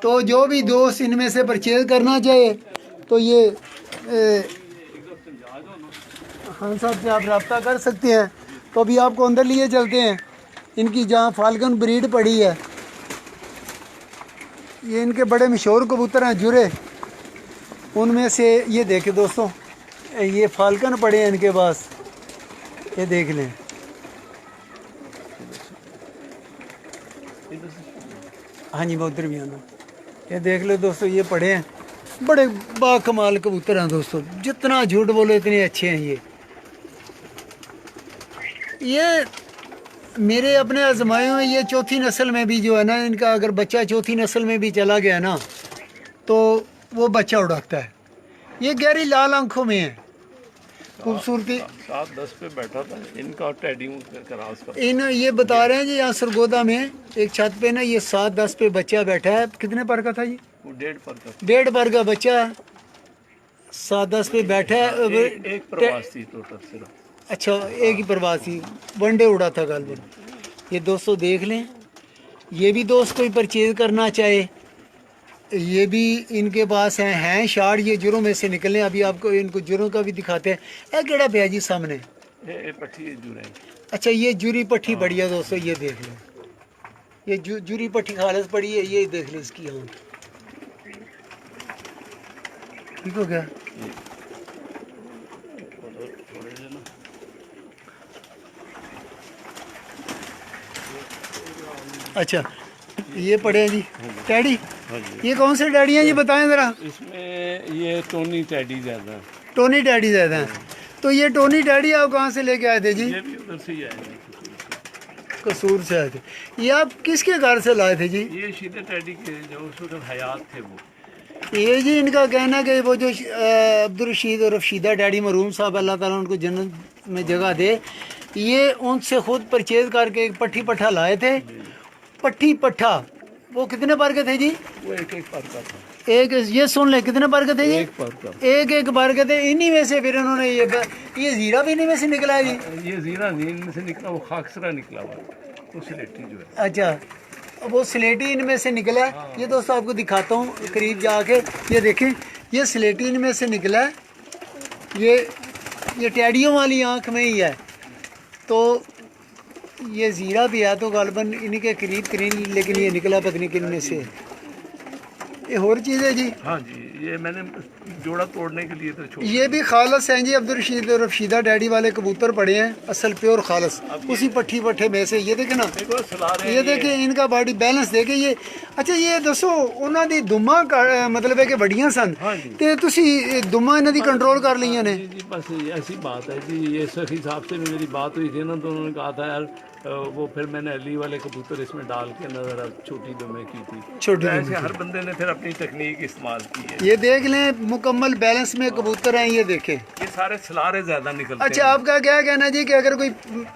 तो जो भी दोस्त इनमें से परचेज करना चाहे तो ये खान साहब से आप रब्ता कर सकते हैं। तो अभी आपको अंदर लिए चलते हैं, इनकी जहाँ फाल्कन ब्रीड पड़ी है। ये इनके बड़े मशहूर कबूतर हैं जुरे, उनमें से ये देखें दोस्तों, ये फाल्कन पड़े हैं इनके पास, ये देख लें। हाँ जी मैं उधर भी आना, ये देख लो दोस्तों, ये पड़े हैं, बड़े बाकमाल कबूतर हैं दोस्तों, जितना झूठ बोलो इतने अच्छे हैं। ये मेरे अपने आजमाए में ये चौथी नस्ल में भी जो है ना, इनका अगर बच्चा चौथी नस्ल में भी चला गया ना तो वो बच्चा उड़ाता है। ये गहरी लाल आंखों में है, खूबसूरती 7-10 पे बैठा था इनका टैडी क्रॉस का। इन ये बता रहे हैं जी यहाँ सरगोदा में एक छत पे ना ये 7-10 पे बच्चा बैठा है। कितने पर का था जी? वो 1.5 पर का। 1.5 पर का बच्चा 7-10 पे बैठा है। एक प्रवास थी टोटल सिर्फ। अच्छा एक ही प्रवासी वनडे उड़ा था गालबन। ये दोस्तों देख लें, ये भी दोस्त कोई परचेज करना चाहे ये भी इनके पास हैं शार्ट, ये जुरों में से निकले। अभी आपको इनको जुरों का भी दिखाते हैं। ए केड़ा पे है जी सामने? ये पट्टी जुरे। अच्छा ये जुरी पट्टी बढ़िया दोस्तों, ये देख लें, ये जुरी पट्टी खालस पड़ी है, ये देख लें इसकी आँख। ठीक हो गया। अच्छा ये पड़े हैं जी टैडी। हाँ जी। ये कौन से टैडी हैं जी बताएं ज़रा? इसमें ये टोनी टैडी ज़्यादा है। टोनी टैडी ज़्यादा हैं। तो ये टोनी टैडी आप कहाँ से लेके आए थे जी? ये भी उधर से ही आए हैं, कसूर से आए थे। ये आप किसके घर से लाए थे जी? ये शीदे टैडी के जो उस वक्त हयात थे वो। ये जी इनका कहना कि वो जो अब्दुल रशीद और शीदा डैडी मरूम साहब अल्लाह ताला उनको जन्नत में जगह दे, ये उनसे खुद परचेज करके एक पट्ठी पट्ठा लाए थे। पट्ठी पट्ठा वो कितने पर के थे जी? वो एक पर का था। एक ये सुन ले कितने पर के थे जी? एक पर का। एक पर के थे। इन्हीं में से फिर उन्होंने ये जीरा भी इन्हीं में से निकला है जी? ये जीरा नींद में से निकला, वो खाकसरा निकला हुआ, वो स्लेटी जो है। अच्छा वो स्लेटी इनमें से निकला है। ये दोस्तों आपको दिखाता हूँ करीब जाके, ये देखें ये स्लेटी इनमें से निकला है। ये टैडियों वाली आँख में ही है। तो ये ज़ीरा भी है तो गालबन इन्हीं के करीब, लेकिन ये निकला पता नहीं किन में से। ये और चीज़ है जी? हाँ जी, ये मैंने जोड़ा तोड़ने के लिए तो छोड़। ये भी खालस हैं जी, अब्दुल रशीद और रशीदा डैडी वाले कबूतर पड़े हैं, असल प्योर खालस उसी पट्ठी पट्ठे में से। ये देखे ना, ये देखे इनका बॉडी बैलेंस देखे ये। अच्छा ये दसो उन्हों दी दुमा मतलब है कि बड़ियां सन ते तुसी दुमा इन्हों दी कंट्रोल कर लिया ने? जी बस ऐसी बात है जी। ये सखी साहब से भी मेरी बात हुई थी ना, तो उन्होंने कहा था यार वो फिर मैंने अली वाले कबूतर इसमें डाल के नजर छोटी दुमे की थी। छोटी ऐसे हर बंदे ने फिर अपनी तकनीक इस्तेमाल की है। ये देख लें मुकम्मल बैलेंस में कबूतर हैं, ये देखें। ये सारे सलारे ज्यादा निकलते हैं। अच्छा आपका क्या कहना जी कि अगर कोई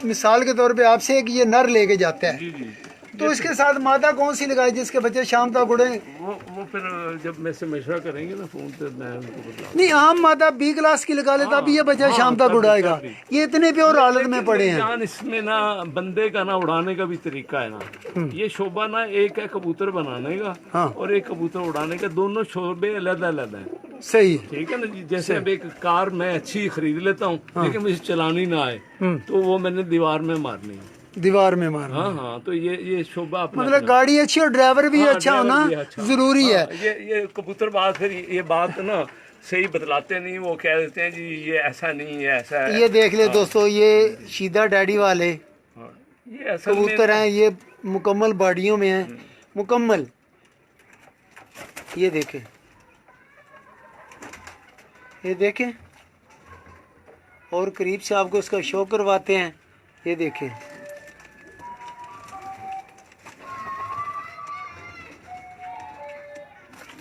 मिसाल के तौर पे आपसे एक ये नर लेके जाता है जी जी, तो इसके साथ मादा कौन सी लगाई जिसके बच्चे शाम तक उड़े? वो फिर जब मैं से मशवरा करेंगे ना फोन पे मैं उनको बताऊंगा। नहीं आम मादा B क्लास की लगा ले तब ये बच्चा शाम तक उड़ाएगा। ये इतने प्योर हालत में पड़े हैं। जान इसमें ना बंदे का ना उड़ाने का भी तरीका है ना। ये शोभा ना एक है कबूतर बनाने का, हाँ। और एक कबूतर उड़ाने का, दोनों शोबे अलग अलग हैं। सही ठीक है ना जी। जैसे अब एक कार मैं अच्छी खरीद लेता हूँ, लेकिन मुझे चलानी ना आए तो वो मैंने दीवार में मारनी है। दीवार में मारना। हाँ हाँ, तो ये शोभा अपना मतलब गाड़ी अच्छी और ड्राइवर भी अच्छा होना जरूरी है। ये कबूतर बात फिर ये बात ना सही बतलाते नहीं, वो कह देते हैं जी ये ऐसा नहीं है ऐसा है। ये देख ले दोस्तों, ये शीदा डैडी वाले ये असल कबूतर हैं, ये मुकम्मल बॉडियों में हैं, मुकम्मल। ये देखें, ये देखें और करीब से आपको इसका शो करवाते हैं। ये देखें,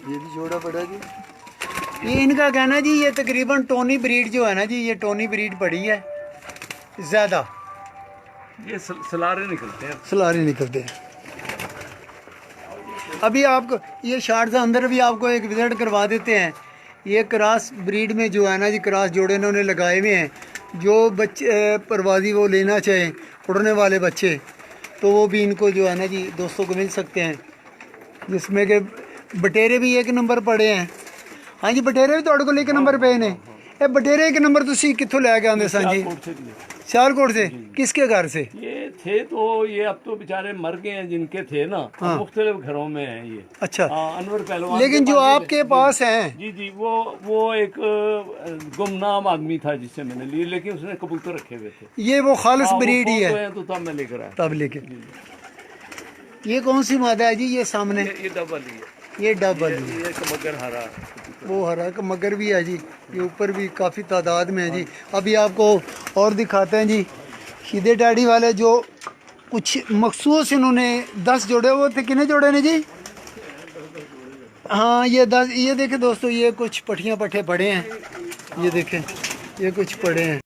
ये भी जोड़ा पड़ा जी। ये इनका कहना जी ये तकरीबन टोनी ब्रीड जो है ना जी, ये टोनी ब्रीड पड़ी है ज़्यादा। ये सलारे निकलते हैं, सलारे निकलते हैं। अभी आपको ये शार्ट से अंदर भी आपको एक विजिट करवा देते हैं। ये क्रॉस ब्रीड में जो है ना जी, क्रॉस जोड़े इन्होंने लगाए हुए हैं। जो बच्चे परवाजी वो लेना चाहें, उड़ने वाले बच्चे, तो वो भी इनको जो है ना जी दोस्तों को मिल सकते हैं। जिसमें कि बटेरे भी एक नंबर पड़े हैं। हाँ जी, बटेरे भी तो को लेके नंबर पे ने। ये बटेरे एक नंबर तुसी कित्थों लैके आंदे सन जी? सियालकोट से। किसके घर से? ये थे तो ये अब तो बेचारे मर गए हैं जिनके थे ना, हाँ। मुख्तलिफ घरों में हैं ये। अच्छा। अनवर पहलवान। लेकिन जो आपके पास हैं, जी जी, वो एक गुमनाम आदमी था जिससे मैंने लिए, लेकिन उसने कबूतर रखे हुए थे। ये वो खालिस ब्रीड ही है। तो तब मैं लेकर आया। तब लेके। ये कौन सी मादा है जी? ये सामने ये डबल ही है। ये डबल है। ये मगर हरा, वो हरा का मगर भी है जी। ये ऊपर भी काफ़ी तादाद में है जी। अभी आपको और दिखाते हैं जी। शीदे डैडी वाले जो कुछ मखसूस इन्होंने 10 जोड़े, वो थे कितने जोड़े ने जी? हाँ, ये 10। ये देखें दोस्तों, ये कुछ पट्ठियाँ पट्ठे पड़े हैं। ये देखें, ये कुछ पड़े हैं।